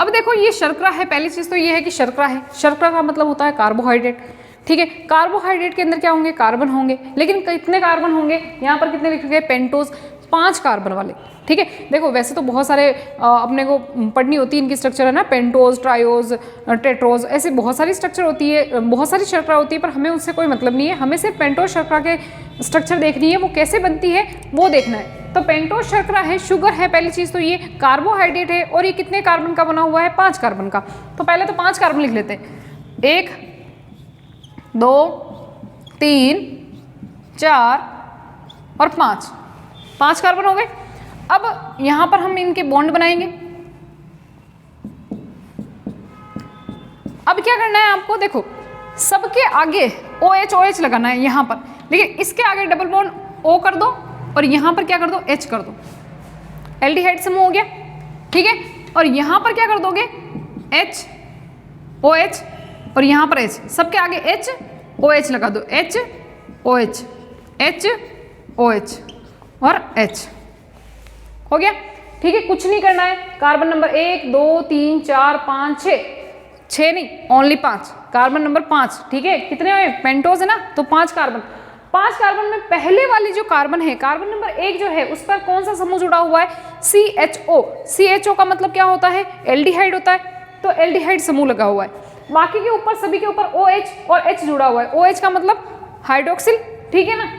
अब देखो ये शर्करा है, पहली चीज तो ये है कि शर्करा है। शर्करा का मतलब होता है कार्बोहाइड्रेट। ठीक है। कार्बोहाइड्रेट के अंदर क्या होंगे? कार्बन होंगे। लेकिन कितने कार्बन होंगे? यहाँ पर कितने लिखे गए? पेंटोज, 5 कार्बन वाले। ठीक है। देखो वैसे तो बहुत सारे अपने को पढ़नी होती है इनकी स्ट्रक्चर, है ना, पेंटोज, ट्रायोज, टेट्रोज, ऐसे बहुत सारी स्ट्रक्चर होती है, बहुत सारी शर्करा होती है, पर हमें उससे कोई मतलब नहीं है। हमें सिर्फ पेंटोज शर्करा के स्ट्रक्चर देखनी है, वो कैसे बनती है वो देखना है। तो पेंटोज शर्करा है, शुगर है, पहली चीज़ तो ये कार्बोहाइड्रेट है, और ये कितने कार्बन का बना हुआ है? 5 कार्बन का। तो पहले तो 5 कार्बन लिख लेते हैं, 1 2 3 4 और 5 कार्बन हो गए। अब यहां पर हम इनके बॉन्ड बनाएंगे। अब क्या करना है आपको? देखो सबके आगे OH लगाना है यहाँ पर, लेकिन इसके आगे डबल बॉन्ड O कर दो, और यहाँ पर क्या कर दो? H कर दो। एल्डिहाइड समूह हो गया। ठीक है। और यहाँ पर क्या कर दोगे? H OH, और यहाँ पर H, सबके आगे H OH लगा दो। H OH, H OH और H हो गया। ठीक है। कुछ नहीं करना है। कार्बन नंबर 1 2 3 4 5 6 नहीं, ओनली 5, कार्बन नंबर 5। ठीक है। कितने हुए? पेंटोज है ना, तो 5 कार्बन। 5 कार्बन में पहले वाली जो कार्बन है, कार्बन नंबर 1 जो है, उस पर कौन सा समूह जुड़ा हुआ है? CHO। CHO का मतलब क्या होता है? एल्डिहाइड होता है, तो एल्डिहाइड समूह लगा हुआ है। बाकी के ऊपर, सभी के ऊपर OH और H जुड़ा हुआ है। OH का मतलब हाइड्रोक्सिल। ठीक है ना,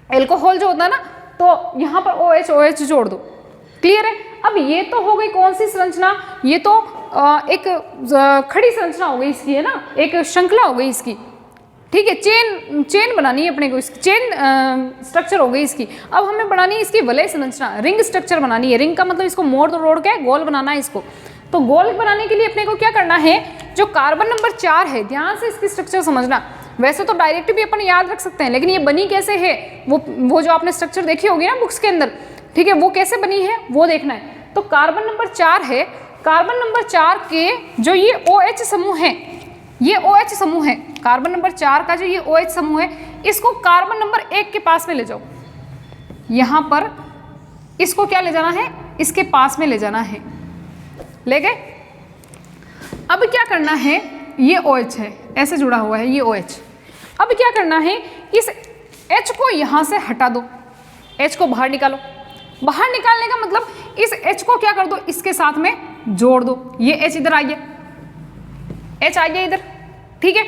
एल्कोहल जो होता है ना, तो यहाँ पर OH जोड़ दो। क्लियर है। अब ये तो हो गई कौन सी संरचना? ये तो एक खड़ी संरचना हो गई इसकी, है ना, एक श्रृंखला हो गई इसकी। ठीक है। चेन बनानी है अपने को, इसकी चेन स्ट्रक्चर हो गई इसकी। अब हमें बनानी है इसकी वलय संरचना, रिंग स्ट्रक्चर बनानी है। रिंग का मतलब इसको मोड़ तोड़ के गोल बनाना है इसको। तो गोल बनाने के लिए अपने को क्या करना है? जो कार्बन नंबर 4 है, ध्यान से इसकी स्ट्रक्चर समझना। वैसे तो डायरेक्ट भी अपन याद रख सकते हैं, लेकिन ये बनी कैसे है, वो जो आपने स्ट्रक्चर देखी होगी ना बुक्स के अंदर, ठीक है, वो कैसे बनी है वो देखना है। तो कार्बन नंबर 4 है, कार्बन नंबर 4 के जो ये OH समूह है, ये OH समूह है, कार्बन नंबर 4 का जो ये OH समूह है, इसको कार्बन नंबर 1 के पास में ले जाओ। यहाँ पर इसको क्या ले जाना है? इसके पास में ले जाना है, ले गए। अब क्या करना है, ये OH है, ऐसे जुड़ा हुआ है ये OH। अब क्या करना है, इस H को यहाँ से हटा दो, H को बाहर निकालो। बाहर निकालने का मतलब इस H को क्या कर दो, इसके साथ में जोड़ दो। ये H इधर आ गया, H आ गया इधर, ठीक है।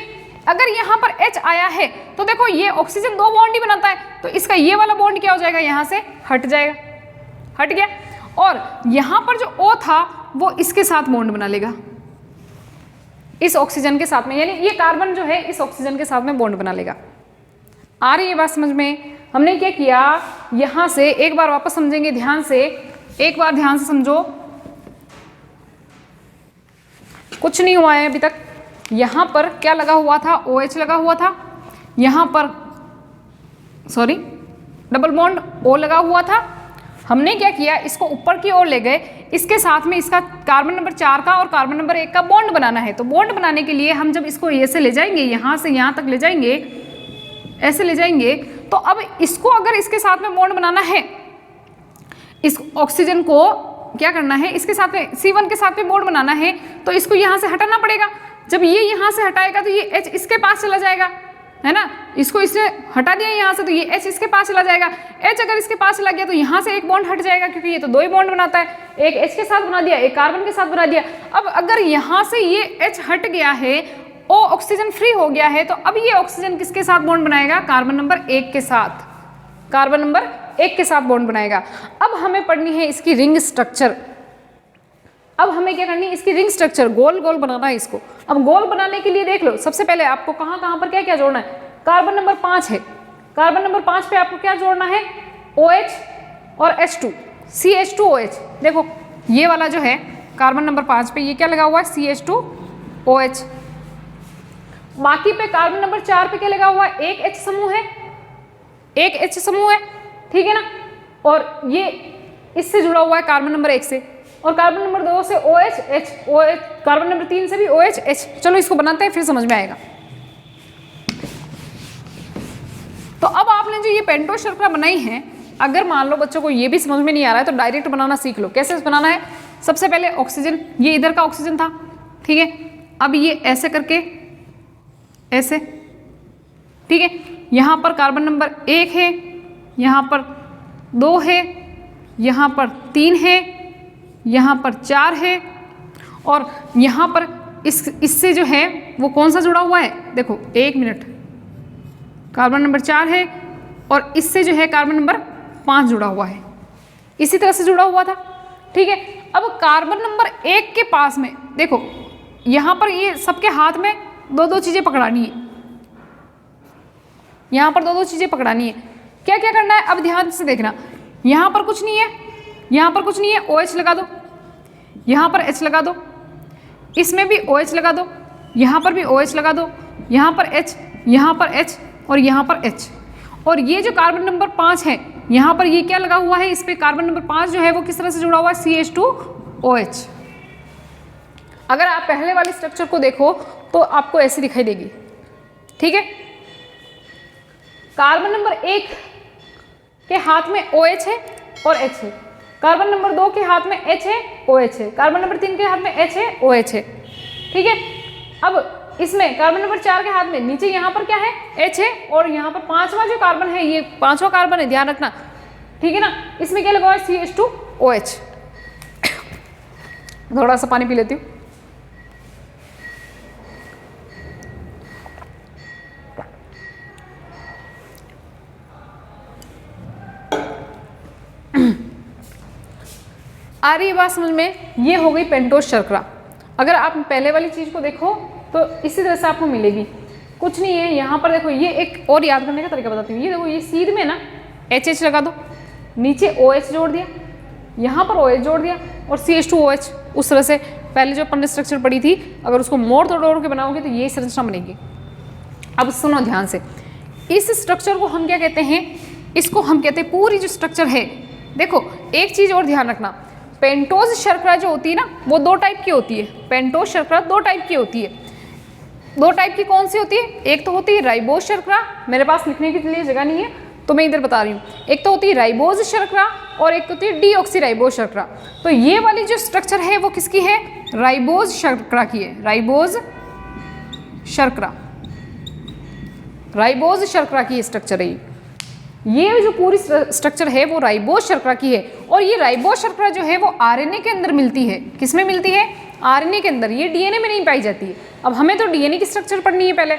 अगर यहाँ पर H आया है तो देखो ये ऑक्सीजन 2 बॉन्ड ही बनाता है, तो इसका ये वाला बॉन्ड क्या हो जाएगा, यहाँ से हट जाएगा, हट गया। और यहाँ पर जो O था वो इसके साथ बॉन्ड बना लेगा, इस ऑक्सीजन के साथ में, यानी ये कार्बन जो है इस ऑक्सीजन के साथ में बॉन्ड बना लेगा। आ रही है बात समझ में? हमने क्या किया, यहाँ से एक बार वापस समझेंगे ध्यान से, एक बार ध्यान से समझो, कुछ नहीं हुआ है अभी तक। यहाँ पर क्या लगा हुआ था, OH लगा हुआ था, यहाँ पर सॉरी डबल बॉन्ड O लगा हुआ था। हमने क्या किया, इसको ऊपर की ओर ले गए, इसके साथ में इसका कार्बन नंबर 4 का और कार्बन नंबर 1 का बॉन्ड बनाना है। तो बॉन्ड बनाने के लिए हम जब इसको ऐसे ले जाएंगे, यहाँ से यहाँ तक ले जाएंगे, ऐसे ले जाएंगे, तो अब इसको अगर इसके साथ में बॉन्ड बनाना है, इस ऑक्सीजन को क्या करना है, इसके साथ में C1 के साथ में बॉन्ड बनाना है, तो इसको यहाँ से हटाना पड़ेगा। जब ये यहाँ से हटाएगा तो ये H इसके पास चला जाएगा, है ना। इसको इसने हटा दिया यहाँ से, तो ये H इसके पास चला जाएगा। H अगर इसके पास चला गया तो यहाँ से एक बॉन्ड हट जाएगा, क्योंकि ये तो 2 ही बॉन्ड बनाता है, एक H के साथ बना दिया, एक कार्बन के साथ बना दिया। अब अगर यहाँ से ये H हट गया है, O ऑक्सीजन फ्री हो गया है, तो अब ये ऑक्सीजन किसके साथ बॉन्ड बनाएगा, कार्बन नंबर 1 के साथ, कार्बन नंबर 1 के साथ बॉन्ड बनाएगा। अब हमें पढ़नी है इसकी रिंग स्ट्रक्चर। अब हमें क्या करनी है, इसकी रिंग स्ट्रक्चर गोल गोल बनाना है इसको। अब गोल बनाने के लिए देख लो, सबसे पहले आपको कहाँ कहाँ पर क्या क्या जोड़ना है, कार्बन नंबर 5 है, कार्बन नंबर 5 पे आपको क्या जोड़ना है, OH और H2, CH2OH। देखो ये वाला जो है कार्बन नंबर 5 पे ये क्या लगा हुआ है, CH2OH। बाकी पे कार्बन नंबर 4 पे क्या लगा हुआ है, एक H समूह है, एक H समूह है, ठीक है ना। और ये इससे जुड़ा हुआ है कार्बन नंबर 1 से, और कार्बन नंबर 2 से OH, OH, कार्बन नंबर 3 से भी OH, H। चलो इसको बनाते हैं, फिर समझ में आएगा। तो अब आपने जो ये पेंटोस शर्करा बनाई है, अगर मान लो बच्चों को ये भी समझ में नहीं आ रहा है तो डायरेक्ट बनाना सीख लो। कैसे बनाना है, सबसे पहले ऑक्सीजन, ये इधर का ऑक्सीजन था, ठीक है। अब ये ऐसे करके ऐसे, ठीक है। यहाँ पर कार्बन नंबर 1 है, यहाँ पर 2 है, यहाँ पर 3 है, यहाँ पर 4 है, और यहाँ पर इससे जो है वो कौन सा जुड़ा हुआ है, देखो 1 मिनट, कार्बन नंबर 4 है, और इससे जो है कार्बन नंबर 5 जुड़ा हुआ है, इसी तरह से जुड़ा हुआ था, ठीक है। अब कार्बन नंबर 1 के पास में देखो, यहाँ पर ये सबके हाथ में 2-2 चीज़ें पकड़ानी है, यहाँ पर 2-2 चीज़ें पकड़ानी है। क्या क्या करना है, अब ध्यान से देखना, यहाँ पर कुछ नहीं है, यहाँ पर कुछ नहीं है, OH लगा दो, यहाँ पर H लगा दो, इसमें भी OH लगा दो, यहाँ पर भी OH लगा दो, यहाँ पर H, यहाँ पर H और यहाँ पर H। और ये जो कार्बन नंबर 5 है, यहाँ पर ये क्या लगा हुआ है, इस पर कार्बन नंबर 5 जो है वो किस तरह से जुड़ा हुआ है, CH2OH। अगर आप पहले वाली स्ट्रक्चर को देखो तो आपको ऐसी दिखाई देगी, ठीक है। कार्बन नंबर 1 के हाथ में OH है और H है, कार्बन नंबर 2 के हाथ में H है, OH है, कार्बन नंबर 3 के हाथ में H है, OH है, ठीक है। अब इसमें कार्बन नंबर 4 के हाथ में नीचे यहाँ पर क्या है, H है, और यहाँ पर 5वां जो कार्बन है, ये 5वां कार्बन है, ध्यान रखना, ठीक है ना। इसमें क्या लगा हुआ है, CH2OH। थोड़ा सा पानी पी लेती हूँ। आ रही है बात समझ में, ये हो गई पेंटोस शर्करा। अगर आप पहले वाली चीज़ को देखो तो इसी तरह से आपको मिलेगी, कुछ नहीं है। यहाँ पर देखो, ये एक और याद करने का तरीका बताती हूँ। ये देखो, ये सीध में ना HH लगा दो, नीचे OH जोड़ दिया, यहाँ पर OH जोड़ दिया, और CH2OH। उस तरह से पहले जो अपन ने स्ट्रक्चर पढ़ी थी, अगर उसको मोड़ तोड़ के बनाओगे तो ये संरचना बनेगी। अब सुनो ध्यान से, इस स्ट्रक्चर को हम क्या कहते हैं, इसको हम कहते हैं पूरी जो स्ट्रक्चर है। देखो एक चीज़ और ध्यान रखना, पेंटोज शर्करा जो होती है ना, वो 2 टाइप की होती है। पेंटोज शर्करा 2 टाइप की होती है। 2 टाइप की कौन सी होती है, एक तो होती है राइबोज शर्करा, मेरे पास लिखने के लिए जगह नहीं है तो मैं इधर बता रही हूँ। एक तो होती है राइबोज शर्करा और एक होती है डीऑक्सीराइबोज शर्करा। तो ये वाली जो स्ट्रक्चर है वो किसकी है, राइबोज शर्करा की है, राइबोज शर्करा, राइबोज शर्करा की स्ट्रक्चर है। ये जो पूरी स्ट्रक्चर है वो राइबोज शर्करा की है। और ये राइबोज शर्करा जो है वो आरएनए के अंदर मिलती है। किसमें मिलती है, आरएनए के अंदर, ये डीएनए में नहीं पाई जाती है। अब हमें तो डीएनए की स्ट्रक्चर पढ़नी है पहले,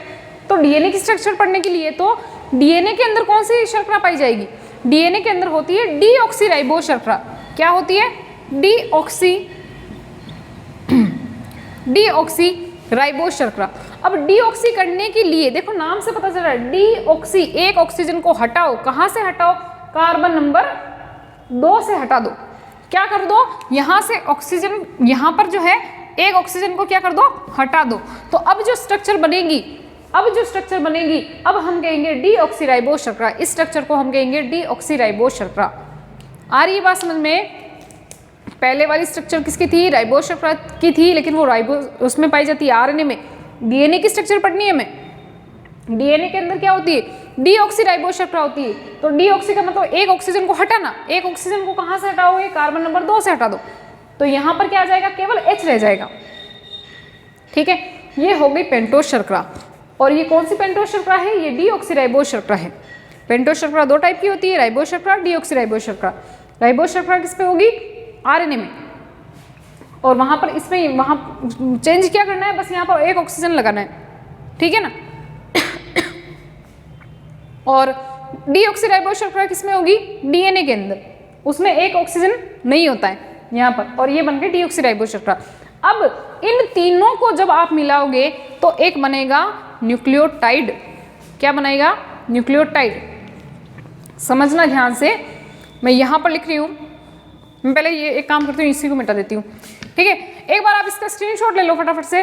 तो डीएनए की स्ट्रक्चर पढ़ने के लिए तो डीएनए के अंदर कौन सी शर्करा पाई जाएगी, डीएनए के अंदर होती है डीऑक्सीराइबोज शर्करा। क्या होती है, डीऑक्सीराइबोज शर्करा। अब डीऑक्सी करने के लिए देखो नाम से पता चल रहा है, डीऑक्सी, एक ऑक्सीजन को हटाओ, कहाँ से हटाओ, कार्बन नंबर 2 से हटा दो। क्या कर दो, यहाँ से ऑक्सीजन, यहाँ पर जो है एक ऑक्सीजन को क्या कर दो, हटा दो। तो अब जो स्ट्रक्चर बनेगी, अब हम कहेंगे डीऑक्सीराइबोज शर्करा। इस स्ट्रक्चर को हम कहेंगे डीऑक्सीराइबोज शर्करा। आ रही है बात समझ में। पहले वाली स्ट्रक्चर किसकी थी, राइबोज शर्करा की थी, लेकिन वो राइबोज उसमें पाई जाती है आरएनए में। डीएनए की स्ट्रक्चर पढ़नी है हमें, डीएनए के अंदर क्या होती है, डीऑक्सीराइबोज शर्करा होती है। तो डीऑक्सी का मतलब एक ऑक्सीजन को हटाना, एक ऑक्सीजन को कहाँ से हटाओगे, कार्बन नंबर 2 से हटा दो। तो यहाँ पर क्या आ जाएगा, केवल H रह जाएगा। ठीक है, ये हो गई पेंटोज शर्करा। और ये कौन सी पेंटोज शर्करा है, ये डीऑक्सीराइबोज शर्करा है। पेंटोज शर्करा 2 टाइप की होती है, राइबोज शर्करा, डीऑक्सीराइबोज शर्करा। राइबोज शर्करा किस पे होगी, आरएनए में। और वहाँ पर इसमें वहाँ चेंज क्या करना है, बस यहाँ पर एक ऑक्सीजन लगाना है, ठीक है ना। और डीऑक्सीराइबोज शर्करा किसमें होगी, डीएनए के अंदर, उसमें एक ऑक्सीजन नहीं होता है यहाँ पर, और ये बन गई डीऑक्सीराइबोज शर्करा। अब इन तीनों को जब आप मिलाओगे तो एक बनेगा न्यूक्लियोटाइड। क्या बनेगा, न्यूक्लियोटाइड। समझना ध्यान से, मैं यहाँ पर लिख रही हूँ। मैं पहले ये एक काम करती हूँ, इसी को मिटा देती हूँ, ठीक है। एक बार आप इसका स्क्रीनशॉट ले लो फटाफट से,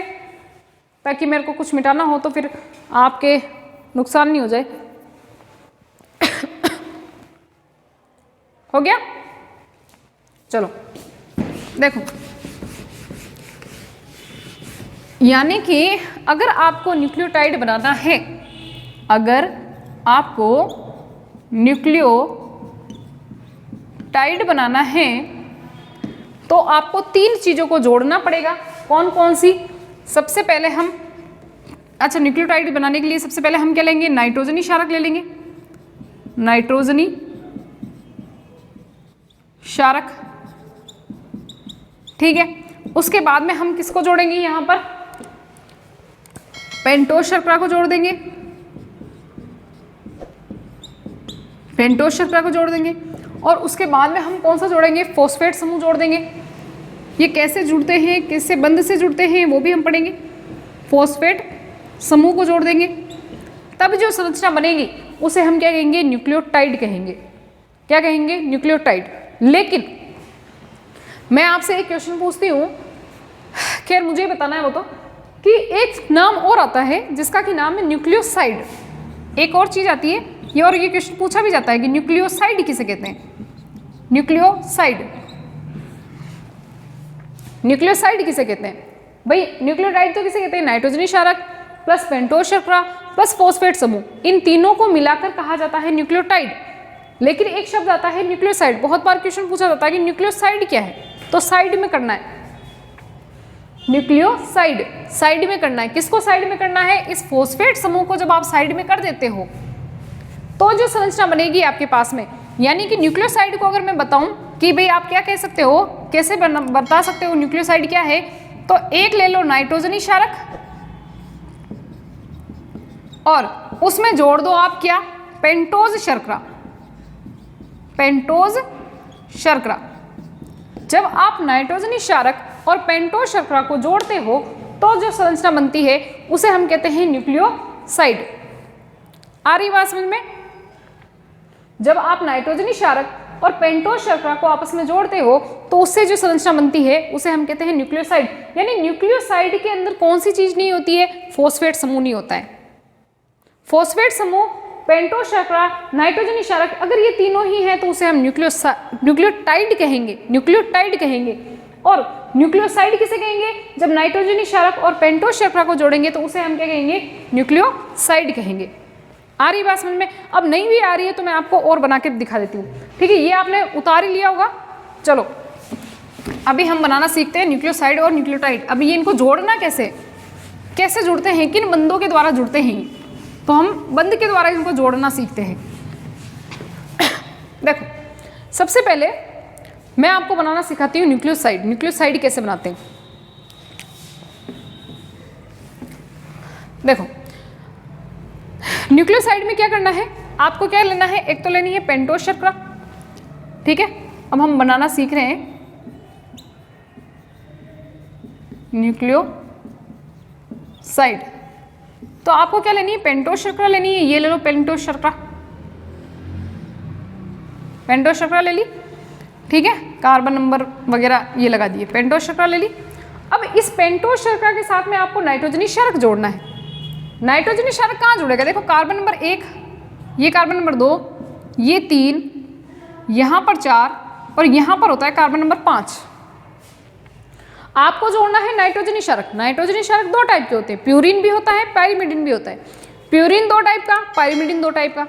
ताकि मेरे को कुछ मिटाना हो तो फिर आपके नुकसान नहीं हो जाए। हो गया, चलो देखो। यानी कि अगर आपको न्यूक्लियोटाइड बनाना है, अगर आपको न्यूक्लियोटाइड बनाना है तो आपको 3 चीज़ों को जोड़ना पड़ेगा। कौन कौन सी, सबसे पहले हम, अच्छा न्यूक्लियोटाइड बनाने के लिए सबसे पहले हम क्या लेंगे, नाइट्रोजनी क्षारक ले लेंगे, नाइट्रोजनी क्षारक, ठीक है। उसके बाद में हम किसको जोड़ेंगे, यहाँ पर पेंटोज शर्करा को जोड़ देंगे, पेंटोज शर्करा को जोड़ देंगे। और उसके बाद में हम कौन सा जोड़ेंगे, फॉस्फेट समूह जोड़ देंगे। ये कैसे जुड़ते हैं, किससे बंध से जुड़ते हैं वो भी हम पढ़ेंगे। फॉस्फेट समूह को जोड़ देंगे, तब जो संरचना बनेगी उसे हम क्या कहेंगे, न्यूक्लियोटाइड कहेंगे। क्या कहेंगे, न्यूक्लियोटाइड। लेकिन मैं आपसे एक क्वेश्चन पूछती हूँ, खैर मुझे बताना है वो तो, कि एक नाम और आता है जिसका कि नाम है न्यूक्लियोसाइड। एक और चीज़ आती है ये, और ये क्वेश्चन पूछा भी जाता है कि न्यूक्लियोसाइड किसे कहते हैं, न्यूक्लियोसाइड, न्यूक्लियोसाइड किसे कहते हैं भाई। न्यूक्लियोटाइड तो किसे कहते हैं, नाइट्रोजनी क्षारक प्लस पेंटोज शर्करा प्लस फॉस्फेट समूह, इन तीनों को मिलाकर कहा जाता है न्यूक्लियोटाइड। लेकिन एक शब्द आता है न्यूक्लियोसाइड। बहुत बार क्वेश्चन पूछा जाता है कि न्यूक्लियोसाइड क्या है, तो साइड में करना है, न्यूक्लियोसाइड साइड में करना है। किसको साइड में करना है, इस फॉस्फेट समूह को जब आप साइड में कर देते हो तो जो संरचना बनेगी आपके पास में, यानी कि न्यूक्लियोसाइड को अगर मैं बताऊं कि भाई आप क्या कह सकते हो, कैसे बता सकते हो न्यूक्लियोसाइड क्या है, तो एक ले लो नाइट्रोजनी क्षारक और उसमें जोड़ दो आप क्या, पेंटोज शर्करा, पेंटोज शर्करा। जब आप नाइट्रोजनी क्षारक और पेंटोज शर्करा को जोड़ते हो तो जो संरचना बनती है उसे हम कहते हैं न्यूक्लियोसाइड। आ रही बात समझ में। जब आप नाइट्रोजनी क्षारक और पेंटोज शर्करा को आपस में जोड़ते हो तो उससे जो संरचना बनती है उसे हम कहते हैं न्यूक्लियोसाइड। यानी न्यूक्लियोसाइड के अंदर कौन सी चीज नहीं होती है, फॉस्फेट समूह नहीं होता है। फॉस्फेट समूह, पेंटोज शर्करा, नाइट्रोजनी क्षारक, अगर ये तीनों ही हैं तो उसे हम न्यूक्लियोटाइड कहेंगे, न्यूक्लियोटाइड कहेंगे। और न्यूक्लियोसाइड किसे कहेंगे, जब नाइट्रोजनी क्षारक और पेंटोज शर्करा को जोड़ेंगे तो उसे हम क्या कहेंगे, न्यूक्लियोसाइड कहेंगे। आ रही बात समझ में? अब नहीं भी आ रही है तो मैं आपको और बना के दिखा देती हूँ, ठीक है। ये आपने उतार ही लिया होगा। चलो अभी हम बनाना सीखते हैं न्यूक्लियोसाइड और न्यूक्लियोटाइड। अभी ये इनको जोड़ना कैसे जुड़ते हैं, किन बंधों के द्वारा जुड़ते हैं, तो हम बंध के द्वारा इनको जोड़ना सीखते हैं। देखो सबसे पहले मैं आपको बनाना सिखाती हूँ न्यूक्लियोसाइड। न्यूक्लियोसाइड कैसे बनाते हैं, देखो न्यूक्लियोसाइड में क्या करना है, आपको क्या लेना है, एक तो लेनी है पेंटोस शर्करा, ठीक है। अब हम बनाना सीख रहे हैं न्यूक्लियोसाइड, तो आपको क्या लेनी है, पेंटोस शर्करा लेनी है। ये ले लो पेंटोस शर्करा, पेंटोस शर्करा ले ली, ठीक है। कार्बन नंबर वगैरह ये लगा दिए, पेंटोस शर्करा ले ली। अब इस पेंटोस शर्करा के साथ में आपको नाइट्रोजनी क्षारक जोड़ना है। नाइट्रोजनी क्षारक कहाँ जुड़ेगा, देखो कार्बन नंबर 1, ये कार्बन नंबर 2, ये 3, यहाँ पर 4 और यहाँ पर होता है कार्बन नंबर 5। आपको जोड़ना है नाइट्रोजनी क्षारक। नाइट्रोजनी क्षारक 2 टाइप के होते हैं, प्यूरिन भी होता है, पायरिमिडिन भी होता है। प्यूरिन 2 टाइप का, पायरिमिडिन 2 टाइप का।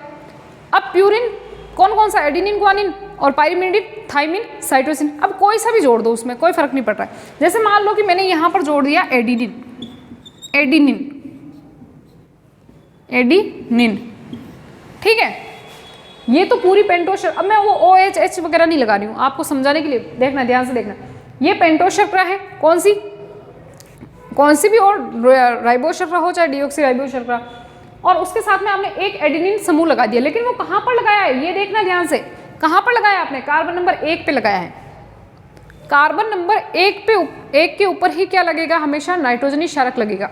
अब प्यूरिन कौन कौन सा, एडिनिन, ग्वानिन, और पायरिमिडिन, थाइमिन, साइटोसिन। अब कोई सा भी जोड़ दो, उसमें कोई फर्क नहीं पड़ रहा है। जैसे मान लो कि मैंने यहाँ पर जोड़ दिया एडिनिन, ठीक है। ये तो पूरी पेंटोस, अब मैं वो OH वगैरह नहीं लगा रही हूँ, आपको समझाने के लिए, देखना ध्यान से देखना। ये पेंटोस शर्करा है, कौन सी भी, और राइबोस शर्करा हो चाहे डीऑक्सी राइबोस शर्करा, और उसके साथ में आपने एक एडिनिन समूह लगा दिया। लेकिन वो कहाँ पर लगाया है, ये देखना ध्यान से, कहाँ पर लगाया आपने, कार्बन नंबर 1 पे लगाया है। कार्बन नंबर 1 के ऊपर ही क्या लगेगा, हमेशा नाइट्रोजनी क्षारक लगेगा।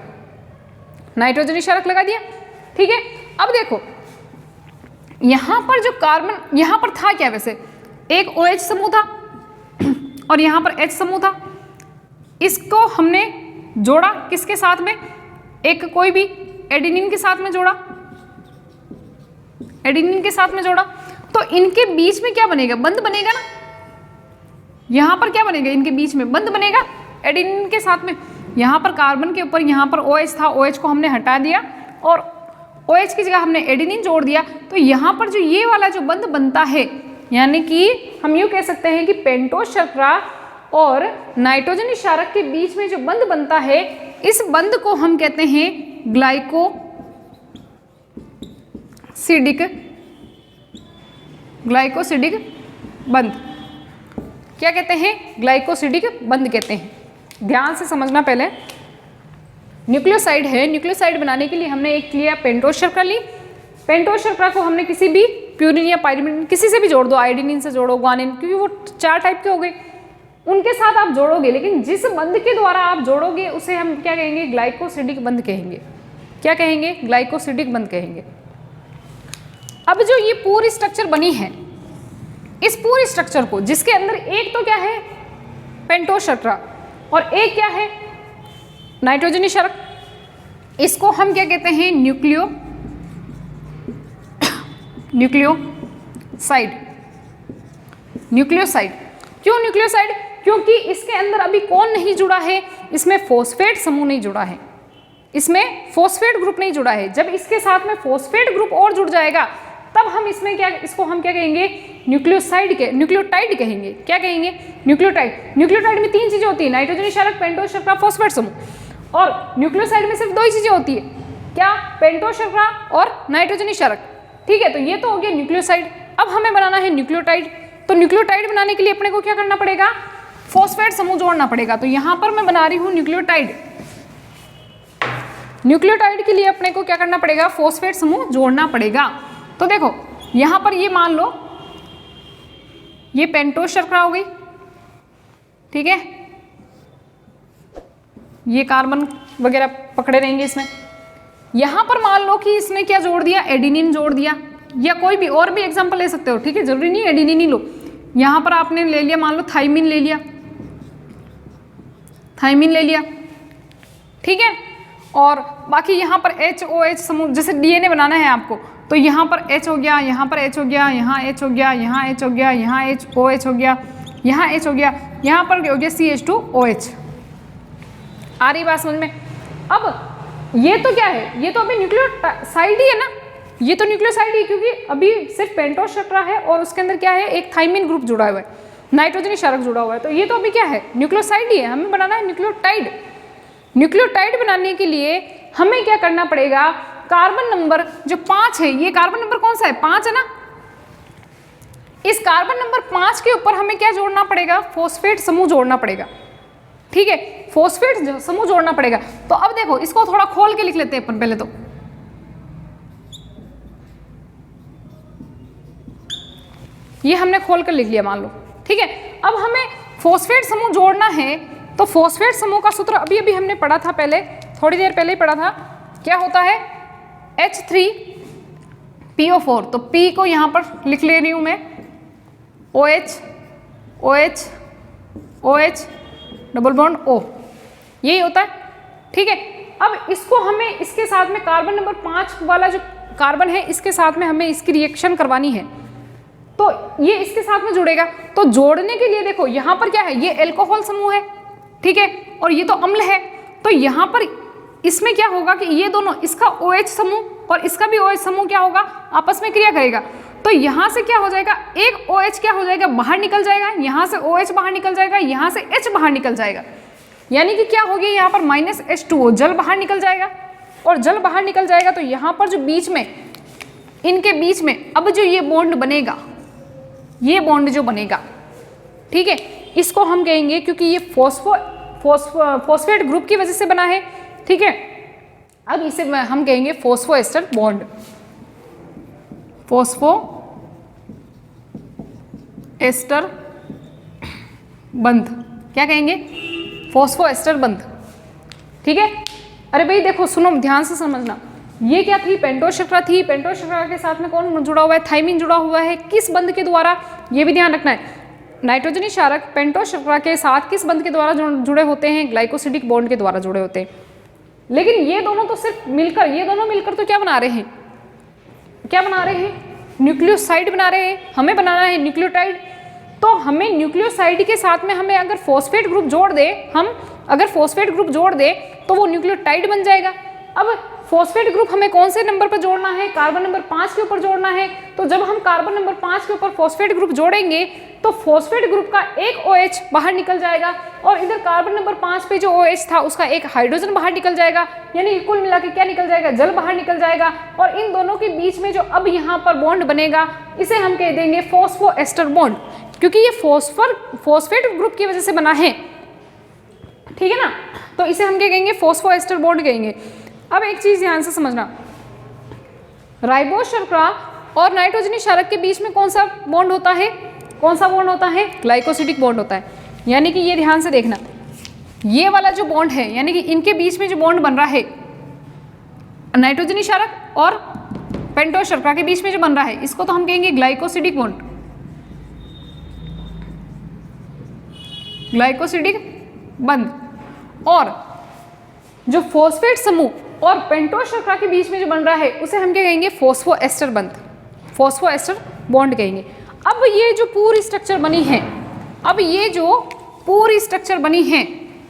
नाइट्रोजनी क्षारक लगा दिया, ठीक है। अब देखो यहाँ पर जो कार्बन, यहाँ पर था क्या, वैसे एक OH समूह था और यहाँ पर H समूह था। इसको हमने जोड़ा किसके साथ में, एक कोई भी एडिनिन के साथ में जोड़ा, एडिनिन के साथ में जोड़ा, तो इनके बीच में क्या बनेगा, बंध बनेगा ना। यहाँ पर क्या बनेगा, इनके बीच में बंध बनेगा एडिनिन के साथ में। यहाँ पर कार्बन के ऊपर यहाँ पर OH था, OH को हमने हटा दिया और OH की जगह हमने एडिनिन जोड़ दिया। तो यहाँ पर जो ये वाला जो बंध बनता है, यानी कि हम यूँ कह सकते हैं कि पेंटोस शर्करा और नाइट्रोजनी क्षारक के बीच में जो बंध बनता है, इस बंध को हम कहते हैं ग्लाइकोसिडिक बंध। क्या कहते हैं, ग्लाइकोसिडिक बंध कहते हैं। ध्यान से समझना पहले, न्यूक्लियोसाइड है, न्यूक्लियोसाइड बनाने के लिए हमने एक लिया पेंटोस शर्करा ली। पेंटोस शर्करा को हमने किसी भी प्यूरिन या पायरिमिडिन, किसी से भी जोड़ दो, आयोडीन से जोड़ो, ग्वानिन, क्योंकि वो 4 टाइप के हो गए, उनके साथ आप जोड़ोगे। लेकिन जिस बंध के द्वारा आप जोड़ोगे उसे हम क्या कहेंगे, ग्लाइकोसिडिक बंध कहेंगे। क्या कहेंगे, ग्लाइकोसिडिक बंध कहेंगे। अब जो ये पूरी स्ट्रक्चर बनी है, इस पूरी स्ट्रक्चर को, जिसके अंदर एक तो क्या है पेंटोस शर्करा और एक क्या है नाइट्रोजनी क्षारक, इसको हम क्या कहते हैं, न्यूक्लियोसाइड। क्यों न्यूक्लियोसाइड, क्योंकि इसके अंदर अभी कौन नहीं जुड़ा है, इसमें फॉस्फेट समूह नहीं जुड़ा है, इसमें फॉस्फेट ग्रुप नहीं जुड़ा है। जब इसके साथ में फॉस्फेट ग्रुप और जुड़ जाएगा तब हम इसमें क्या, इसको हम क्या कहेंगे, न्यूक्लियोटाइड कहेंगे। क्या कहेंगे, न्यूक्लियोटाइड। न्यूक्लियोटाइड में 3 चीजें होती है, नाइट्रोजनी क्षारक, पेंटोस शर्करा, फॉस्फेट समूह। और न्यूक्लियोसाइड में सिर्फ 2 ही चीजें होती है, क्या, पेंटोस शर्करा और नाइट्रोजनी क्षारक, ठीक है। तो ये तो हो गया न्यूक्लियोसाइड। अब हमें बनाना है न्यूक्लियोटाइड। तो न्यूक्लियोटाइड बनाने के लिए अपने को क्या करना पड़ेगा, फॉस्फेट समूह जोड़ना पड़ेगा। तो यहाँ पर मैं बना रही हूँ न्यूक्लियोटाइड। न्यूक्लियोटाइड के लिए अपने को क्या करना पड़ेगा, फॉस्फेट समूह जोड़ना पड़ेगा। तो देखो यहाँ पर ये मान लो ये पेंटोस शर्करा हो गई, ठीक है, ये कार्बन वगैरह पकड़े रहेंगे इसमें। यहाँ पर मान लो कि इसने क्या जोड़ दिया, एडिनिन जोड़ दिया, या कोई भी और भी एग्जांपल ले सकते हो, ठीक है, जरूरी नहीं एडिनिन ही लो। यहाँ पर आपने ले लिया, मान लो थाइमिन ले लिया, ठीक है। और बाकी यहाँ पर HOH समूह, जैसे DNA बनाना है आपको, तो यहाँ पर H हो गया, यहाँ पर H हो गया, यहाँ H हो गया, यहाँ H हो गया, यहाँ OH हो गया, यहाँ H हो गया, यहाँ पर हो गया CH2OH। आ रही बात समझ में। अब ये तो क्या है, ये तो अभी न्यूक्लियोसाइड ही है ना, ये तो न्यूक्लियोसाइड ही, क्योंकि अभी सिर्फ पेंटोस शर्करा है और उसके अंदर क्या है, एक थाइमिन ग्रुप जुड़ा हुआ है, नाइट्रोजनी क्षारक जुड़ा हुआ है, तो ये तो अभी क्या है, न्यूक्लियोसाइड ही है। हमें बनाना है न्यूक्लियोटाइड। न्यूक्लियोटाइड बनाने के लिए हमें क्या करना पड़ेगा, कार्बन नंबर जो 5 है, ये कार्बन नंबर कौन सा है, 5 है ना, इस कार्बन नंबर 5 के ऊपर हमें क्या जोड़ना पड़ेगा, फॉस्फेट समूह जोड़ना पड़ेगा। ठीक है, फॉस्फेट समूह जोड़ना पड़ेगा। तो अब देखो इसको थोड़ा खोल के लिख लेते हैं अपन पहले तो। ये हमने खोल कर लिख लिया मान लो, ठीक है। अब हमें फॉस्फेट समूह जोड़ना है, तो फॉस्फेट समूह का सूत्र अभी अभी हमने पढ़ा था, पहले थोड़ी देर पहले ही पढ़ा था। क्या होता है, H3PO4, तो P को यहाँ पर लिख ले रही हूँ मैं, OH OH OH double bond O, यही होता है। ठीक है, अब इसको हमें इसके साथ में कार्बन नंबर 5 वाला जो कार्बन है, इसके साथ में हमें इसकी रिएक्शन करवानी है, तो ये इसके साथ में जुड़ेगा। तो जोड़ने के लिए देखो यहाँ पर क्या है, ये एल्कोहल समूह है, ठीक है, और ये तो अम्ल है, तो यहाँ पर इसमें क्या होगा कि ये दोनों, इसका OH समूह और इसका भी OH समूह क्या होगा, आपस में क्रिया करेगा। तो यहाँ से क्या हो जाएगा, एक OH क्या हो जाएगा, बाहर निकल जाएगा, यहाँ से OH बाहर निकल जाएगा, यहाँ से H बाहर निकल जाएगा, यानी कि क्या हो गया यहाँ पर -H2O, जल बाहर निकल जाएगा। और जल बाहर निकल जाएगा तो यहाँ पर जो बीच में, इनके बीच में अब जो ये बॉन्ड बनेगा, ये बॉन्ड जो बनेगा, ठीक है, इसको हम कहेंगे, क्योंकि ये फॉस्फेट ग्रुप की वजह से बना है, ठीक है, अब इसे हम कहेंगे फॉस्फोएस्टर बॉन्ड, फॉस्फोएस्टर बंध, क्या कहेंगे, फॉस्फोएस्टर बंध। ठीक है, अरे भाई देखो सुनो, ध्यान से समझना, ये क्या थी, पेंटोस शर्करा थी, पेंटोस शर्करा के साथ में कौन जुड़ा हुआ है, थाइमिन जुड़ा हुआ है, किस बंध के द्वारा, ये भी ध्यान रखना है। नाइट्रोजनी क्षारक पेंटोस शर्करा के साथ किस बंध के द्वारा जुड़े होते हैं, ग्लाइकोसिडिक बॉन्ड के द्वारा जुड़े होते हैं। लेकिन ये दोनों तो सिर्फ मिलकर, ये दोनों मिलकर तो क्या बना रहे हैं, क्या बना रहे हैं, न्यूक्लियोसाइड बना रहे हैं। हमें बनाना है न्यूक्लियोटाइड, तो हमें न्यूक्लियोसाइड के साथ में हमें अगर फॉस्फेट ग्रुप जोड़ दे, हम अगर फॉस्फेट ग्रुप जोड़ दे तो वो न्यूक्लियोटाइड बन जाएगा। अब फॉस्फेट ग्रुप हमें कौन से नंबर पर जोड़ना है, कार्बन नंबर 5 के ऊपर जोड़ना है। तो जब हम कार्बन नंबर 5 के ऊपर फॉस्फेट ग्रुप जोड़ेंगे तो फॉस्फेट ग्रुप का एक OH बाहर निकल जाएगा और इधर कार्बन नंबर 5 पे जो OH था उसका एक हाइड्रोजन बाहर निकल जाएगा, यानी कुल मिला के क्या निकल जाएगा, जल बाहर निकल जाएगा। और इन दोनों के बीच में जो अब यहाँ पर बॉन्ड बनेगा, इसे हम कह देंगे फॉस्फोएस्टर बॉन्ड, क्योंकि ये फॉस्फेट ग्रुप की वजह से बना है, ठीक है ना। तो इसे हम क्या कहेंगे, फॉस्फोएस्टर बॉन्ड कहेंगे। अब एक चीज ध्यान से समझना, राइबोस शर्करा और नाइट्रोजनी क्षारक के बीच में कौन सा बॉन्ड होता है, कौन सा बॉन्ड होता है, ग्लाइकोसिडिक बॉन्ड होता है। यानी कि ये ध्यान से देखना, ये वाला जो बॉन्ड है, यानी कि इनके बीच में जो बॉन्ड बन रहा है, नाइट्रोजनी क्षारक और पेंटोस शर्करा के बीच में जो बन रहा है, इसको तो हम कहेंगे ग्लाइकोसिडिक बॉन्ड, ग्लाइकोसिडिक बंध। और जो फॉस्फेट समूह और पेंटोस शर्करा के बीच में जो बन रहा है, उसे हम क्या कहेंगे, फॉस्फोएस्टर बंध, फॉस्फोएस्टर बॉन्ड कहेंगे। अब ये जो पूरी स्ट्रक्चर बनी है, अब ये जो पूरी स्ट्रक्चर बनी है,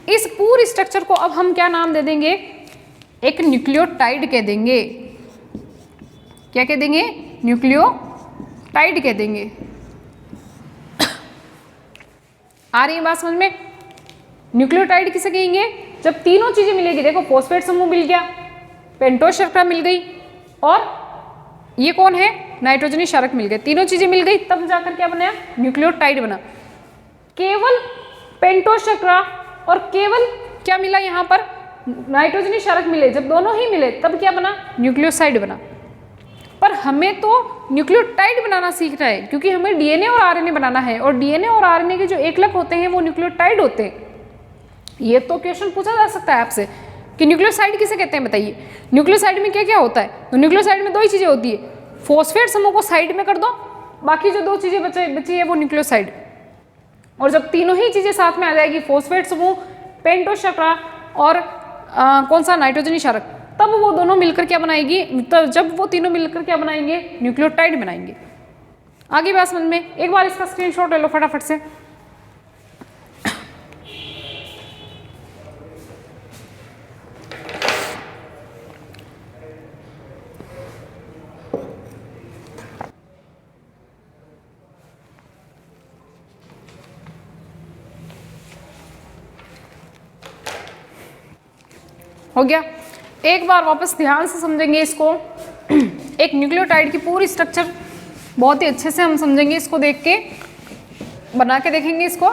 इस पूरी स्ट्रक्चर को अब हम क्या नाम दे देंगे, एक न्यूक्लियोटाइड कह देंगे। क्या कह देंगे, न्यूक्लियोटाइड कह देंगे। आ रही है बात समझ में। न्यूक्लियोटाइड किसे कहेंगे, जब तीनों चीजें मिलेगी, देखो फॉस्फेट समूह मिल गया, पेंटोस शर्करा मिल गई और ये कौन है, नाइट्रोजनी क्षारक मिल गए, तीनों चीजें मिल गई, तब जाकर क्या बना, न्यूक्लियोटाइड बना। केवल पेंटोस शर्करा और केवल क्या मिला यहाँ पर, नाइट्रोजनी क्षारक मिले, जब दोनों ही मिले तब क्या बना, न्यूक्लियोसाइड बना। पर हमें तो न्यूक्लियोटाइड बनाना सीखना है, क्योंकि हमें DNA और RNA बनाना है, और DNA और RNA के जो एकलक होते हैं वो न्यूक्लियोटाइड होते हैं। ये तो क्वेश्चन पूछा जा सकता है आपसे कि न्यूक्लियोसाइड किसे कहते हैं, बताइए। न्यूक्लियोसाइड में क्या क्या होता है, तो न्यूक्लियोसाइड में दो ही चीजें होती है, फॉस्फेट समूह को साइड में कर दो, बाकी जो दो चीजें बची है वो न्यूक्लियोसाइड। और जब तीनों ही चीजें साथ में आ जाएगी, फॉस्फेट समूह, पेंटोस शर्करा और कौन सा, नाइट्रोजनी क्षारक, तब वो दोनों मिलकर क्या बनाएगी, तब जब वो तीनों मिलकर क्या बनाएंगे, न्यूक्लियोटाइड बनाएंगे। आगे बात समझ में, एक बार इसका स्क्रीनशॉट ले लो फटाफट से। हो गया। एक बार वापस ध्यान से समझेंगे इसको। एक न्यूक्लियोटाइड की पूरी स्ट्रक्चर बहुत ही अच्छे से हम समझेंगे, इसको देख के बना के देखेंगे इसको।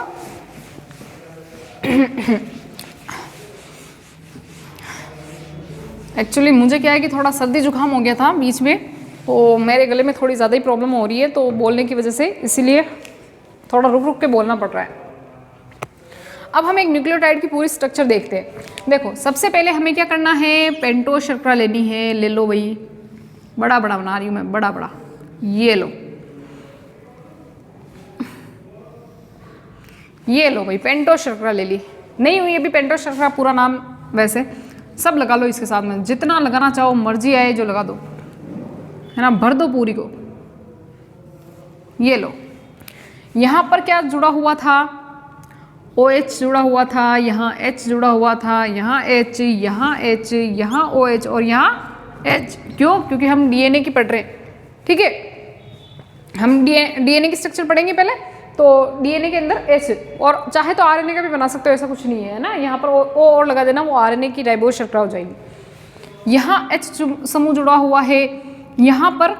एक्चुअली मुझे क्या है कि थोड़ा सर्दी जुकाम हो गया था बीच में, तो मेरे गले में थोड़ी ज़्यादा ही प्रॉब्लम हो रही है, तो बोलने की वजह से इसीलिए थोड़ा रुक रुक के बोलना पड़ रहा है। अब हम एक न्यूक्लियोटाइड की पूरी स्ट्रक्चर देखते हैं। देखो सबसे पहले हमें क्या करना है, पेंटोस शर्करा लेनी है। ले लो भाई, बड़ा बड़ा बना रही हूँ मैं, बड़ा बड़ा, ये लो, ये लो भाई, पेंटोस शर्करा ले ली। नहीं हुई अभी पेंटोस शर्करा पूरा नाम, वैसे सब लगा लो इसके साथ में, जितना लगाना चाहो मर्जी आए जो लगा दो, है ना, भर दो पूरी को। ये लो, यहाँ पर क्या जुड़ा हुआ था, OH जुड़ा हुआ था, यहाँ H जुड़ा हुआ था, यहाँ H, यहाँ H, यहाँ OH और यहाँ H। क्यों? क्योंकि हम DNA की पढ़ रहे हैं, ठीक है। हम DNA की स्ट्रक्चर पढ़ेंगे पहले, तो DNA के अंदर H, और चाहे तो RNA का भी बना सकते हो, ऐसा कुछ नहीं है ना। यहाँ पर O और लगा देना, वो RNA की राइबोस शर्करा हो जाएगी। यहाँ H समूह जुड़ा हुआ है, यहाँ पर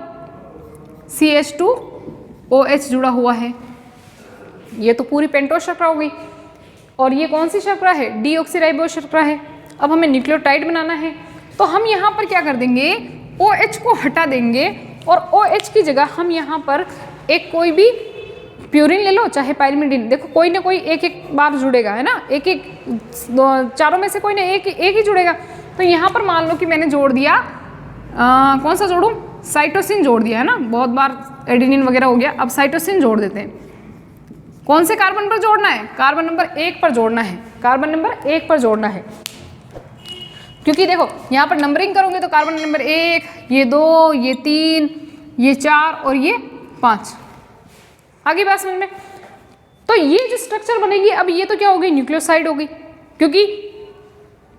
CH2OH जुड़ा हुआ है। ये तो पूरी पेंटोस शर्करा हो गई। और ये कौन सी शर्करा है, डीऑक्सीराइबोस शर्करा है। अब हमें न्यूक्लियोटाइड बनाना है, तो हम यहाँ पर क्या कर देंगे, OH को हटा देंगे और OH की जगह हम यहाँ पर एक कोई भी प्यूरिन ले लो, चाहे पायरिमिडीन। देखो कोई ना कोई एक एक बार जुड़ेगा, है ना, एक एक चारों में से कोई ना एक ही जुड़ेगा। तो यहाँ पर मान लो कि मैंने जोड़ दिया, कौन सा जोड़ूँ, साइटोसिन जोड़ दिया, है ना, बहुत बार एडेनिन वगैरह हो गया। अब साइटोसिन जोड़ देते हैं। कौन से कार्बन पर जोड़ना है, कार्बन नंबर 1 पर जोड़ना है, कार्बन नंबर 1 पर जोड़ना है। क्योंकि देखो यहाँ पर नंबरिंग करोगे तो कार्बन नंबर 1, ये 2, ये 3, ये 4 और ये 5। आगे बात समझ में। तो ये जो स्ट्रक्चर बनेगी, अब ये तो क्या हो गई, न्यूक्लियोसाइड हो गई, क्योंकि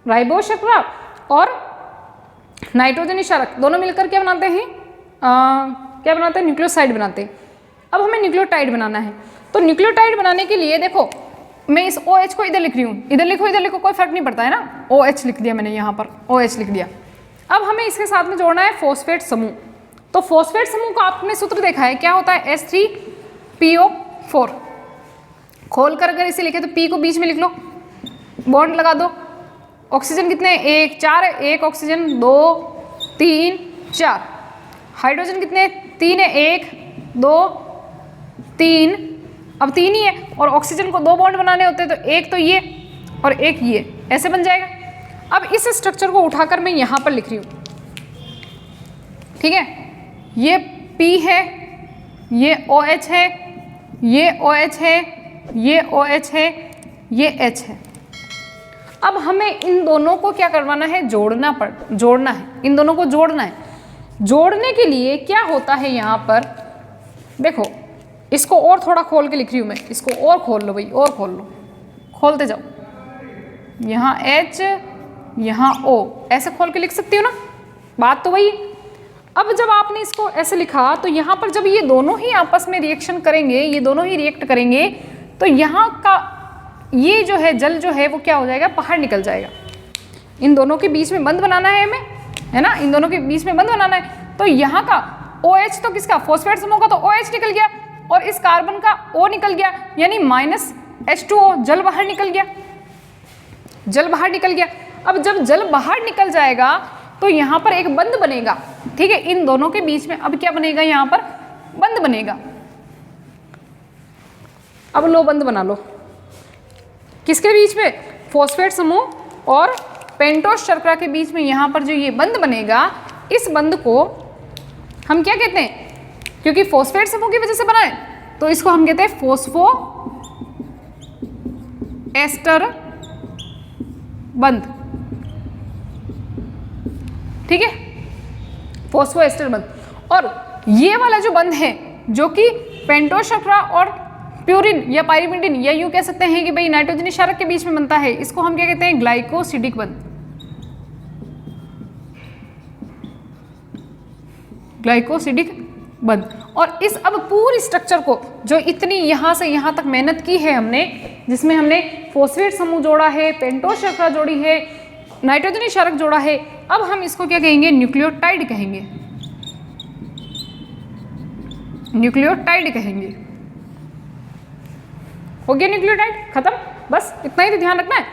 राइबोस शर्करा और नाइट्रोजन क्षारक दोनों मिलकर क्या बनाते हैं, क्या बनाते हैं, न्यूक्लियोसाइड बनाते हैं। अब हमें न्यूक्लियोटाइड बनाना है, तो न्यूक्लियोटाइड बनाने के लिए देखो मैं इस OH को इधर लिख रही हूँ, इधर लिखो कोई फर्क नहीं पड़ता है ना। OH लिख दिया मैंने, यहाँ पर OH लिख दिया। अब हमें इसके साथ में जोड़ना है फॉस्फेट समूह। तो फॉस्फेट समूह का आपने सूत्र देखा है, क्या होता है, H3PO4। खोल कर अगर इसे लिखे तो P को बीच में लिख लो, बॉन्ड लगा दो। ऑक्सीजन कितने, 1, 4 है, 1 ऑक्सीजन, 2, 3, 4। हाइड्रोजन कितने, 3 है, 1, 2, 3, अब 3 ही है, और ऑक्सीजन को 2 बॉन्ड बनाने होते हैं, तो एक तो ये और एक ये, ऐसे बन जाएगा। अब इस स्ट्रक्चर को उठाकर मैं यहाँ पर लिख रही हूँ, ठीक है। ये P है, ये OH है, ये OH है, ये OH है, ये H है। अब हमें इन दोनों को क्या करवाना है, जोड़ना है, इन दोनों को जोड़ना है। जोड़ने के लिए क्या होता है, यहाँ पर देखो, इसको और थोड़ा खोल के लिख रही हूँ मैं, इसको और खोल लो भाई, और खोल लो, खोलते जाओ। यहाँ H, यहाँ O, ऐसे खोल के लिख सकती हो ना, बात तो वही। अब जब आपने इसको ऐसे लिखा, तो यहाँ पर जब ये दोनों ही आपस में रिएक्शन करेंगे, ये दोनों ही रिएक्ट करेंगे, तो यहाँ का ये जो है जल जो है वो क्या हो जाएगा, बाहर निकल जाएगा। इन दोनों के बीच में बंध बनाना है हमें, है ना, इन दोनों के बीच में बंध बनाना है। तो यहाँ का OH तो किसका, फॉस्फेट समूह का तो OH निकल गया, और इस कार्बन का O निकल गया, यानी -H2O, जल बाहर निकल गया, जल बाहर निकल गया। अब जब जल बाहर निकल जाएगा तो यहाँ पर एक बंध बनेगा, ठीक है, इन दोनों के बीच में अब क्या बनेगा, यहाँ पर बंध बनेगा। अब लो बंध बना लो, किसके बीच में, फॉस्फेट समूह और पेंटोस शर्करा के बीच में। यहाँ पर जो ये बंध बनेगा, इस बंध को हम क्या कहते हैं, क्योंकि फॉस्फेट समूह की वजह से बना है, तो इसको हम कहते हैं फॉस्फो एस्टर बंध, ठीक है, फॉस्फो एस्टर बंध। और ये वाला जो बंध है, जो कि पेंटोस शर्करा और प्यूरिन या पायरिमिडीन, या यूं कह सकते हैं कि भाई नाइट्रोजन क्षारक के बीच में बनता है, इसको हम क्या कहते हैं, ग्लाइकोसिडिक बंध, ग्लाइकोसिडिक बंध। और इस अब पूरी स्ट्रक्चर को, जो इतनी यहाँ से यहाँ तक मेहनत की है हमने, जिसमें हमने फॉस्फेट समूह जोड़ा है, पेंटोस शर्करा जोड़ी है, नाइट्रोजन क्षारक जोड़ा है। अब हम इसको क्या कहेंगे? न्यूक्लियोटाइड कहेंगे, न्यूक्लियोटाइड कहेंगे। हो गया न्यूक्लियोटाइड, खत्म, बस इतना ही तो ध्यान रखना है।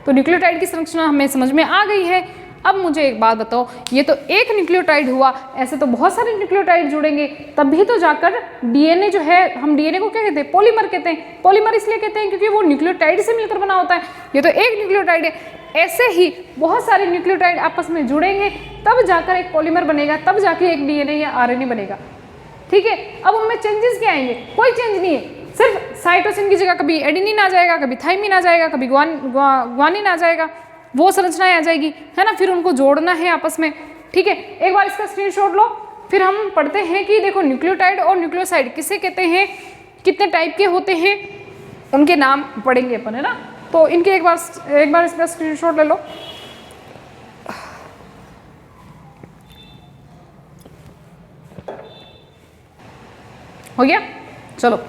तो न्यूक्लियोटाइड की संरचना हमें समझ में आ गई है। अब मुझे एक बात बताओ, ये तो एक न्यूक्लियोटाइड हुआ, ऐसे तो बहुत सारे न्यूक्लियोटाइड जुड़ेंगे, तभी तो जाकर डीएनए जो है, हम डीएनए को क्या कहते हैं? पॉलीमर कहते हैं। पॉलीमर इसलिए कहते हैं क्योंकि वो न्यूक्लियोटाइड से मिलकर बना होता है। ये तो एक न्यूक्लियोटाइड है, ऐसे ही बहुत सारे न्यूक्लियोटाइड आपस में जुड़ेंगे, तब जाकर एक पॉलीमर बनेगा, तब जाके एक डीएनए या आरएनए बनेगा। ठीक है, अब उनमें चेंजेस क्या आएंगे? कोई चेंज नहीं है, सिर्फ साइटोसिन की जगह कभी एडेनिन आ जाएगा, कभी थाइमिन आ जाएगा, कभी ग्वानिन आ जाएगा, वो संरचनाएं आ जाएगी, है ना। फिर उनको जोड़ना है आपस में। ठीक है, एक बार इसका स्क्रीनशॉट लो, फिर हम पढ़ते हैं कि देखो न्यूक्लियोटाइड और न्यूक्लियोसाइड किसे कहते हैं, कितने टाइप के होते हैं, उनके नाम पढ़ेंगे अपन, है ना। तो इनके एक बार इसका स्क्रीनशॉट ले लो। हो गया, चलो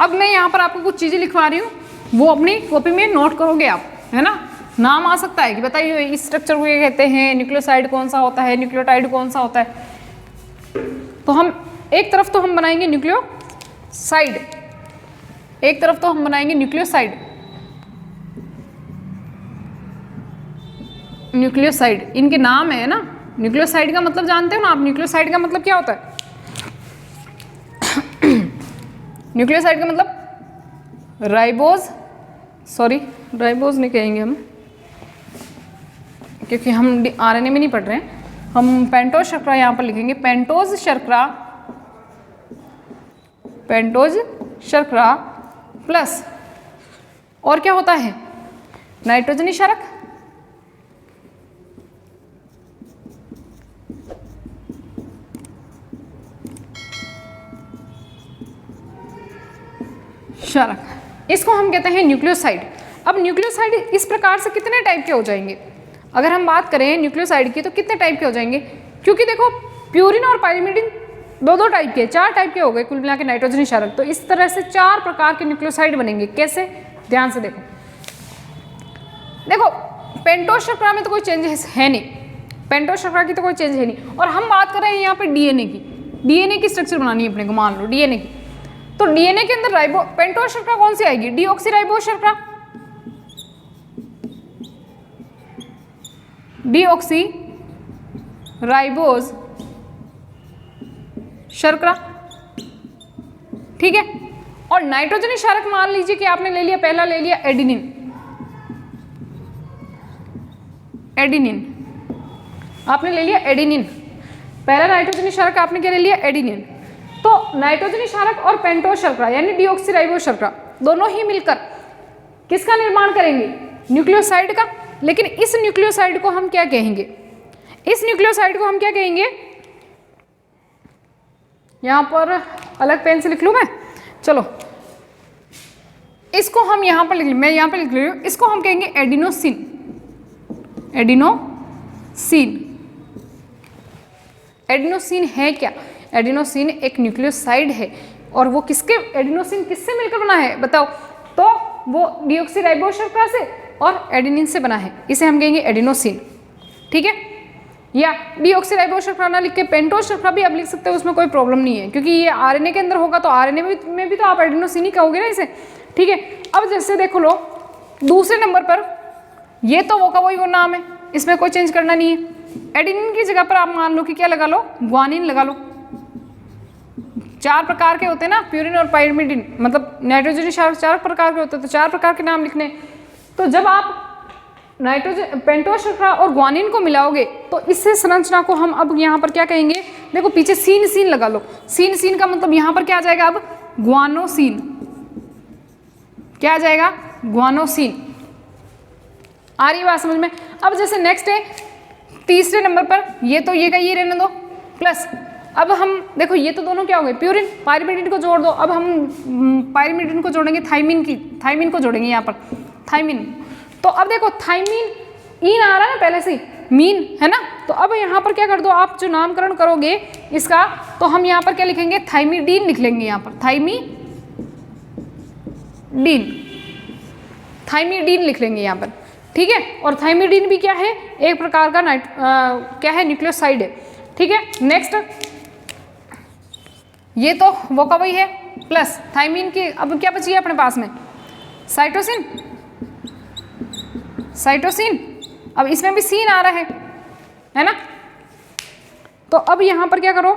अब मैं यहाँ पर आपको कुछ चीज़ें लिखवा रही हूँ, वो अपनी कॉपी में नोट करोगे आप, है ना। नाम आ सकता है कि बताइए इस स्ट्रक्चर को ये कहते हैं, न्यूक्लियोसाइड कौन सा होता है, न्यूक्लियोटाइड कौन सा होता है। तो हम एक तरफ तो हम बनाएंगे न्यूक्लियोसाइड, एक तरफ तो हम बनाएंगे न्यूक्लियोसाइड, न्यूक्लियोसाइड इनके नाम है ना। न्यूक्लियोसाइड का मतलब जानते हो ना आप? न्यूक्लियोसाइड का मतलब क्या होता है? न्यूक्लियोसाइड का मतलब राइबोज नहीं कहेंगे हम, क्योंकि हम आरएनए में नहीं पढ़ रहे हैं, हम पेंटोज शर्करा यहाँ पर लिखेंगे। पेंटोज शर्करा प्लस और क्या होता है? नाइट्रोजनी क्षारक, इसको हम कहते हैं न्यूक्लियोसाइड। अब न्यूक्लियोसाइड इस प्रकार से कितने टाइप के हो जाएंगे? अगर हम बात करें न्यूक्लियोसाइड की तो कितने टाइप के हो जाएंगे? क्योंकि देखो प्यूरिन और पाइरिमिडिन दो टाइप के, 4 टाइप के हो गए कुल मिला के नाइट्रोजनी क्षारक। तो इस तरह से 4 प्रकार के न्यूक्लियोसाइड बनेंगे। कैसे? ध्यान से देखो, पेंटोज शर्करा में तो कोई चेंजेस है नहीं, पेंटोज शर्करा की तो कोई चेंज है नहीं। और हम बात कर रहे हैं यहाँ पे डीएनए की, डीएनए की स्ट्रक्चर बनानी है अपने को, मान लो डीएनए की। तो डीएनए के अंदर पेंटोज शर्करा कौन सी आएगी? डीऑक्सीराइबोज शर्करा, डीऑक्सीराइबोज शर्करा, ठीक है। और नाइट्रोजनी क्षारक मान लीजिए कि आपने ले लिया, पहला ले लिया एडिनिन, आपने ले लिया एडिनिन, पहला नाइट्रोजनी क्षारक आपने क्या ले लिया? एडिनिन। तो नाइट्रोजनी क्षारक और पेंटोज शर्करा यानी डीऑक्सीराइबोज शर्करा दोनों ही मिलकर किसका निर्माण करेंगे? न्यूक्लियोसाइड का। लेकिन इस न्यूक्लियोसाइड को हम क्या कहेंगे? इस न्यूक्लियोसाइड को हम क्या कहेंगे? यहां पर अलग पेन से लिख लूं मैं, चलो इसको हम यहां पर मैं यहां पर लिख रही हूं, इसको हम कहेंगे एडिनोसिन। एडिनोसिन है क्या? एडिनोसिन एक न्यूक्लियोसाइड है और वो एडिनोसिन किससे मिलकर बना है बताओ? तो वो डीऑक्सीराइबोज शर्करा से और एडेनिन से बना है, इसे हम कहेंगे एडिनोसिन, ठीक है। या डीऑक्सीराइबोज शर्करा ना लिख के पेंटोज शर्करा भी आप लिख सकते हो, उसमें कोई प्रॉब्लम नहीं है, क्योंकि ये आरएनए के अंदर होगा तो आरएनए में भी तो आप एडिनोसिन ही कहोगे ना इसे, ठीक है। अब जैसे देखो लो दूसरे नंबर पर, ये तो वो का वही वो नाम है, इसमें कोई चेंज करना नहीं है। एडेनिन की जगह पर आप मान लो कि क्या लगा लो? ग्वानिन लगा लो। 4 प्रकार के होते हैं ना, प्यूरिन और पाइरिमिडिन, मतलब नाइट्रोजनी क्षारक 4 प्रकार के होते हैं, तो 4 प्रकार के नाम लिखने। तो जब आप पेंटोज शर्करा और ग्वानिन को मिलाओगे तो इससे संरचना को हम अब यहाँ पर क्या कहेंगे? देखो पीछे सीन लगा लो, सीन का मतलब यहाँ पर क्या आ जाएगा? अब ग्वानोसिन, क्या आ जाएगा? ग्वानोसिन। आ रही बात समझ में? अब जैसे नेक्स्ट है तीसरे नंबर पर, ये तो ये का ये रहने दो प्लस, अब हम देखो ये तो दोनों क्या हो गए? प्यूरिन, पाइरिमिडिन को जोड़ दो। अब हम पाइरिमिडिन को जोड़ेंगे थाइमिन को जोड़ेंगे यहाँ पर, थाइमिन। तो अब देखो थाइमिन इन आ रहा है ना पहले से, मीन है ना, तो अब यहाँ पर क्या कर दो आप? जो नामकरण करोगे इसका, तो हम यहाँ पर क्या लिखेंगे? थाइमिडीन लिख लेंगे यहाँ पर, थाइमिडीन लिख लेंगे यहाँ पर, ठीक है। और थाइमिडीन भी क्या है, एक प्रकार का क्या है, न्यूक्लियोसाइड है। ठीक है। नेक्स्ट, ये तो वो का वही है प्लस थाइमीन की। अब क्या बची है अपने पास में, साइटोसिन। साइटोसिन, अब इसमें भी सीन आ रहा है ना। तो अब यहां पर क्या करो,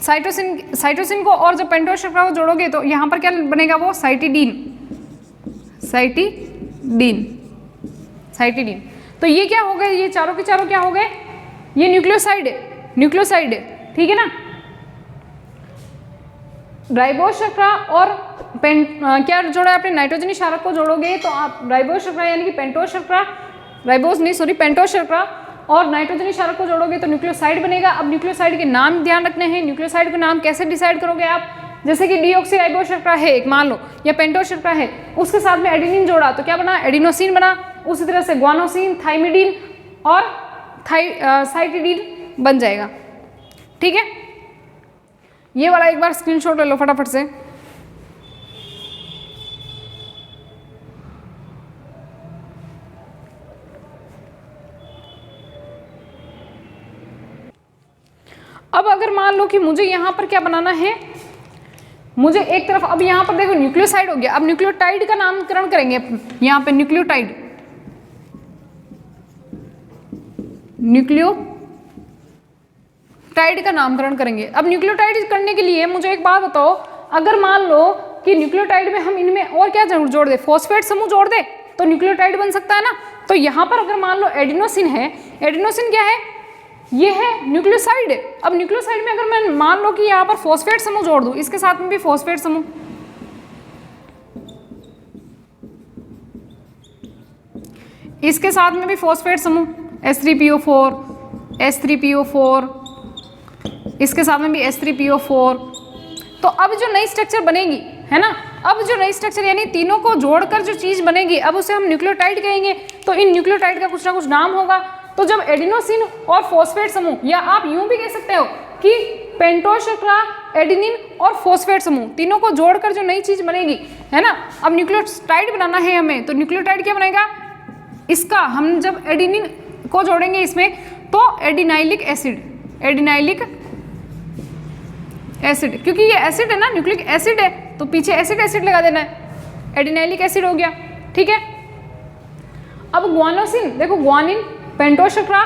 साइटोसिन को और जब पेंटोस शर्करा को जोड़ोगे तो यहां पर क्या बनेगा, वो साइटिडीन। तो ये क्या हो गए, ये चारों के चारों क्या हो गए, ये न्यूक्लियोसाइड है। ठीक है ना। राइबोस शर्करा और क्या जोड़ा है आपने, नाइट्रोजनी क्षारक को जोड़ोगे तो आप राइबोस शर्करा यानी कि पेंटोस शर्करा, पेंटोस शर्करा और नाइट्रोजनी क्षारक को जोड़ोगे तो न्यूक्लियोसाइड बनेगा। अब न्यूक्लियोसाइड के नाम ध्यान रखने हैं। न्यूक्लियोसाइड के नाम कैसे डिसाइड करोगे आप, जैसे कि डीऑक्सीराइबोस शर्करा है एक, मान लो, या पेंटोस शर्करा है, उसके साथ में एडेनिन जोड़ा तो क्या बना, एडिनोसिन बना। उसी तरह से ग्वानोसिन, थाइमिडीन और साइटिडीन बन जाएगा। ठीक है। ये वाला एक बार स्क्रीनशॉट ले लो फटाफट से। अब अगर मान लो कि मुझे यहां पर क्या बनाना है, मुझे एक तरफ, अब यहां पर देखो न्यूक्लियोसाइड हो गया, अब न्यूक्लियोटाइड का नामकरण करेंगे यहां पे, न्यूक्लियोटाइड का नामकरण करेंगे। अब न्यूक्लियोटाइड करने के लिए मुझे एक बात बताओ, अगर मान लो कि न्यूक्लियोटाइड में हम इनमें और क्या जोड़ दे, फॉस्फेट समूह जोड़ दे तो न्यूक्लियोटाइड बन सकता है ना। तो यहां पर अगर मान लो एडिनोसिन है, एडिनोसिन क्या है, ये है न्यूक्लियोसाइड। अब न्यूक्लियोसाइड में अगर मैं मान लो कि यहाँ पर फॉस्फेट समूह जोड़ दूं, इसके साथ में भी फॉस्फेट समूह, इसके साथ में भी फॉस्फेट समूह H3PO4, H3PO4, इसके साथ में भी H3PO4। तो अब जो नई स्ट्रक्चर बनेगी है ना, अब जो नई स्ट्रक्चर यानी तीनों को जोड़कर जो चीज बनेगी, अब उसे हम न्यूक्लियोटाइड कहेंगे। तो इन न्यूक्लियोटाइड का कुछ ना कुछ नाम होगा। तो जब एडिनोसिन और फॉस्फेट समूह, या आप यूं भी कह सकते हो कि पेंटोस शर्करा, एडेनिन और फॉस्फेट समूह तीनों को जोड़कर जो नई चीज बनेगी है ना। अब न्यूक्लियोटाइड बनाना है हमें, तो न्यूक्लियोटाइड क्या बनेगा, इसका हम जब एडेनिन को जोड़ेंगे इसमें तो एडिनाइलिक एसिड, क्योंकि ये एसिड है ना, न्यूक्लिक एसिड है, तो पीछे एसिड लगा देना है, एडिनाइलिक एसिड हो गया। ठीक है। अब ग्वानोसिन, देखो ग्वानिन, पेंटोस शर्करा,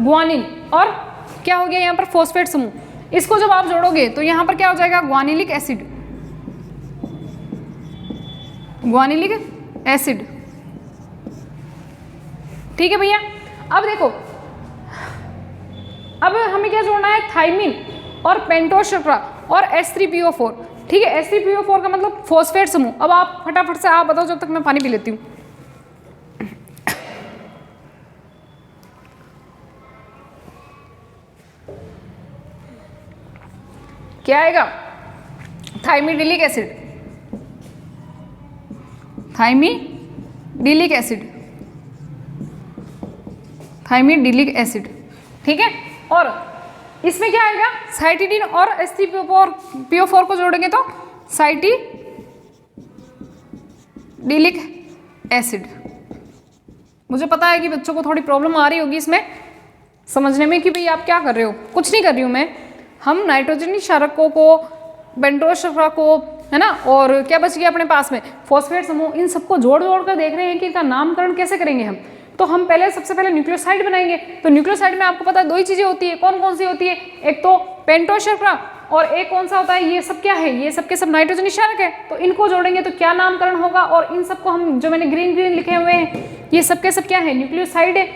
ग्वानिन और क्या हो गया यहाँ पर फॉस्फेट समूह, इसको जब आप जोड़ोगे तो यहाँ पर क्या हो जाएगा, ग्वानिलिक एसिड। ठीक है भैया। अब देखो, अब हमें क्या जोड़ना है, थाइमिन और पेंटोस शर्करा और H3PO4। ठीक है। H3PO4 का मतलब फॉस्फेट समूह। अब आप फटाफट से आप बताओ, जब तक मैं पानी पी लेती हूँ। क्या आएगा, थाइमिडिलिक एसिड। ठीक है। और इसमें क्या आएगा, साइटिडीन और H3PO4 को जोड़ेंगे तो साइटिडिलिक एसिड। मुझे पता है कि बच्चों को थोड़ी प्रॉब्लम आ रही होगी इसमें समझने में कि भाई आप क्या कर रहे हो। कुछ नहीं कर रही हूँ मैं, हम नाइट्रोजनी क्षारकों को, पेंटोस शर्करा को, है ना, और क्या बच गया अपने पास में, फॉस्फेट समूह, इन सबको जोड़ कर देख रहे हैं कि इनका नामकरण कैसे करेंगे हम। तो हम सबसे पहले न्यूक्लियोसाइड बनाएंगे। तो न्यूक्लियोसाइड में आपको पता है दो ही चीजें होती है, कौन कौन सी होती है, एक तो पेंटोस शर्करा और एक कौन सा होता है, ये सब क्या है, ये सब के सब नाइट्रोजनी क्षारक है। तो इनको जोड़ेंगे तो क्या नामकरण होगा, और इन सबको हम जो मैंने ग्रीन लिखे हुए हैं, ये सब के सब क्या है, न्यूक्लियोसाइड है।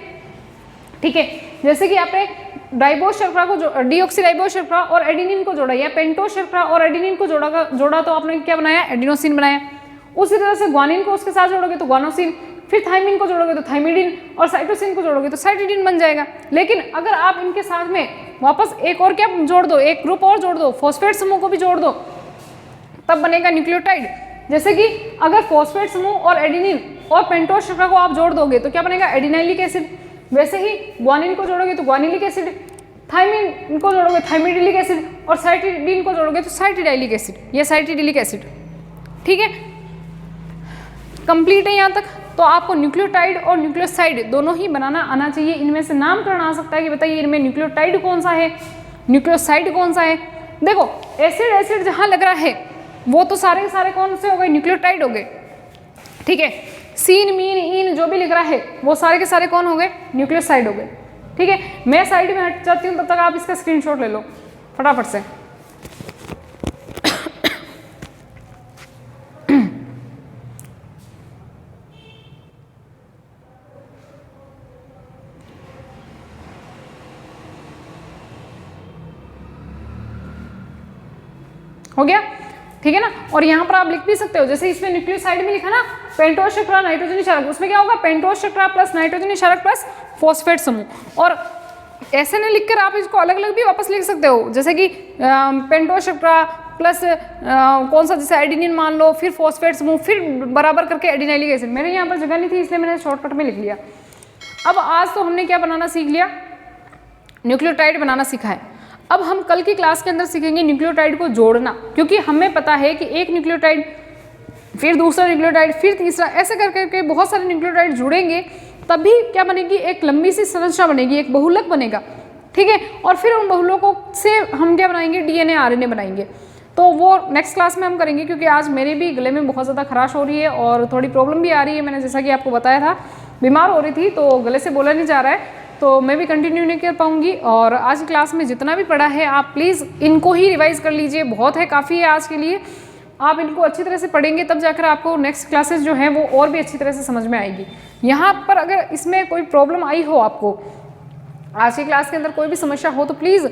ठीक है। जैसे कि आपने राइबोस शर्करा को डीऑक्सीराइबोस शर्करा और एडेनिन को जोड़ा, या पेंटोस शर्करा और एडेनिन को जोड़ा तो आपने क्या बनाया, एडिनोसिन बनाया। उसी तरह से ग्वानिन को उसके साथ जोड़ोगे तो ग्वानोसिन, फिर थाइमिन को जोड़ोगे तो थाइमिडीन, और साइटोसिन को जोड़ोगे तो साइटिडीन बन जाएगा। लेकिन अगर आप इनके साथ में वापस एक और क्या जोड़ दो, एक ग्रुप और जोड़ दो, फॉस्फेट समूह को भी जोड़ दो, तब बनेगा न्यूक्लियोटाइड। जैसे कि अगर फॉस्फेट समूह और एडेनिन और पेंटोस शर्करा को आप जोड़ दोगे तो क्या बनेगा, एडिनाइलिक एसिड। वैसे ही ग्वानिन को जोड़ोगे तो ग्वानिलिक एसिड, थाइमिन को जोड़ोगे थाइमिडिलिक एसिड, और साइटिडीन को जोड़ोगे तो साइटिडाइलिक एसिड या साइटिडिलिक एसिड। ठीक है। कंप्लीट है यहाँ तक? तो आपको न्यूक्लियोटाइड और न्यूक्लियोसाइड दोनों ही बनाना आना चाहिए। इनमें से नामकरण आ सकता है कि बताइए इनमें न्यूक्लियोटाइड कौन सा है, न्यूक्लियोसाइड कौन सा है। देखो एसिड एसिड जहाँ लग रहा है वो तो सारे के सारे कौन से हो गए, न्यूक्लियोटाइड हो गए, ठीक है। सीन मीन इन जो भी लिख रहा है वो सारे के सारे कौन हो गए, न्यूक्लियोसाइड हो गए, ठीक है। मैं साइड में हट जाती हूँ, तब तक आप इसका स्क्रीनशॉट ले लो फटाफट से। हो गया, ठीक है ना। और यहाँ पर आप लिख भी सकते हो, जैसे इसमें न्यूक्लियोसाइड में लिखा ना पेंटोज शर्करा नाइट्रोजन क्षारक, उसमें क्या होगा पेंटोज शर्करा प्लस नाइट्रोजन क्षारक प्लस फॉस्फेट समूह। और ऐसे नहीं लिखकर आप इसको अलग अलग भी वापस लिख सकते हो, जैसे कि पेंटोज शर्करा प्लस कौन सा, जैसे एडिनिन मान लो, फिर फॉस्फेट समूह, फिर बराबर करके एडिनाइलिक एसिड। मेरे यहाँ पर जगह नहीं थी इसलिए मैंने शॉर्टकट में लिख लिया। अब आज तो हमने क्या बनाना सीख लिया, न्यूक्लियोटाइड बनाना सीखा है। अब हम कल की क्लास के अंदर सीखेंगे न्यूक्लियोटाइड को जोड़ना, क्योंकि हमें पता है कि एक न्यूक्लियोटाइड फिर दूसरा न्यूक्लियोटाइड फिर तीसरा, ऐसे करके बहुत सारे न्यूक्लियोटाइड जुड़ेंगे, तभी क्या बनेगी, एक लंबी सी संरचना बनेगी, एक बहुलक बनेगा, ठीक है। और फिर उन बहुलकों से हम क्या बनाएंगे, डीएनए आरएनए बनाएंगे। तो वो नेक्स्ट क्लास में हम करेंगे, क्योंकि आज मेरे भी गले में बहुत ज़्यादा खराश हो रही है और थोड़ी प्रॉब्लम भी आ रही है। मैंने जैसा कि आपको बताया था बीमार हो रही थी तो गले से बोला नहीं जा रहा है, तो मैं भी कंटिन्यू नहीं कर पाऊंगी। और आज क्लास में जितना भी पढ़ा है आप प्लीज़ इनको ही रिवाइज कर लीजिए, बहुत है, काफ़ी है आज के लिए। आप इनको अच्छी तरह से पढ़ेंगे तब जाकर आपको नेक्स्ट क्लासेस जो है वो और भी अच्छी तरह से समझ में आएगी। यहाँ पर अगर इसमें कोई प्रॉब्लम आई हो आपको, आज की क्लास के अंदर कोई भी समस्या हो, तो प्लीज़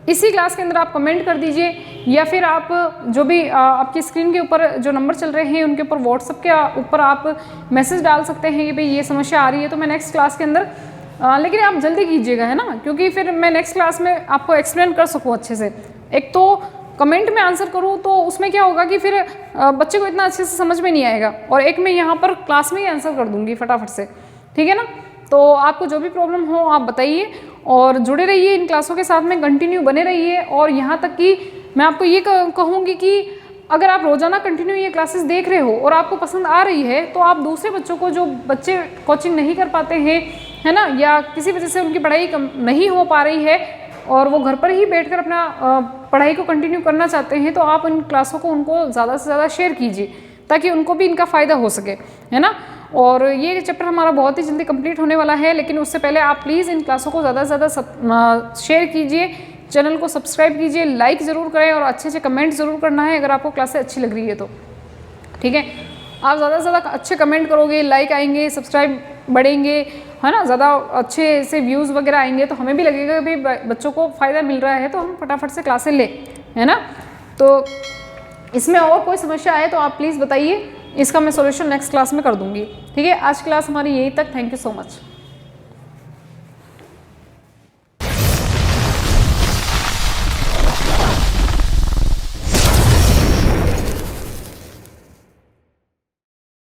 इसी क्लास के अंदर आप कमेंट कर दीजिए, या फिर आप जो भी आपकी स्क्रीन के ऊपर जो नंबर चल रहे हैं उनके ऊपर व्हाट्सएप के ऊपर आप मैसेज डाल सकते हैं कि भाई ये समस्या आ रही है, तो मैं नेक्स्ट क्लास के अंदर लेकिन आप जल्दी कीजिएगा, है ना, क्योंकि फिर मैं नेक्स्ट क्लास में आपको एक्सप्लेन कर सकूँ अच्छे से। एक तो कमेंट में आंसर करूँ तो उसमें क्या होगा कि फिर बच्चे को इतना अच्छे से समझ में नहीं आएगा, और एक मैं यहाँ पर क्लास में ही आंसर कर दूँगी फटाफट से, ठीक है ना। तो आपको जो भी प्रॉब्लम हो आप बताइए और जुड़े रहिए इन क्लासों के साथ में, कंटिन्यू बने रहिए। और यहाँ तक कि मैं आपको ये कहूँगी कि अगर आप रोज़ाना कंटिन्यू ये क्लासेस देख रहे हो और आपको पसंद आ रही है, तो आप दूसरे बच्चों को, जो बच्चे कोचिंग नहीं कर पाते हैं, है ना, या किसी वजह से उनकी पढ़ाई नहीं हो पा रही है और वो घर पर ही बैठकर अपना पढ़ाई को कंटिन्यू करना चाहते हैं, तो आप इन क्लासों को उनको ज़्यादा से ज़्यादा शेयर कीजिए ताकि उनको भी इनका फ़ायदा हो सके, है ना। और ये चैप्टर हमारा बहुत ही जल्दी कंप्लीट होने वाला है, लेकिन उससे पहले आप प्लीज़ इन क्लासों को ज़्यादा से ज़्यादा शेयर कीजिए, चैनल को सब्सक्राइब कीजिए, लाइक ज़रूर करें और अच्छे अच्छे कमेंट ज़रूर करना है अगर आपको क्लासें अच्छी लग रही है तो, ठीक है। आप ज़्यादा से ज़्यादा अच्छे कमेंट करोगे, लाइक आएंगे, सब्सक्राइब बढ़ेंगे, है ना, ज़्यादा अच्छे से व्यूज़ वगैरह आएंगे, तो हमें भी लगेगा कि भाई बच्चों को फ़ायदा मिल रहा है, तो हम फटाफट से क्लासें लें, है ना। तो इसमें और कोई समस्या आए तो आप प्लीज़ बताइए, इसका मैं सॉल्यूशन नेक्स्ट क्लास में कर दूँगी, ठीक है। आज क्लास हमारी यहीं तक, थैंक यू सो मच।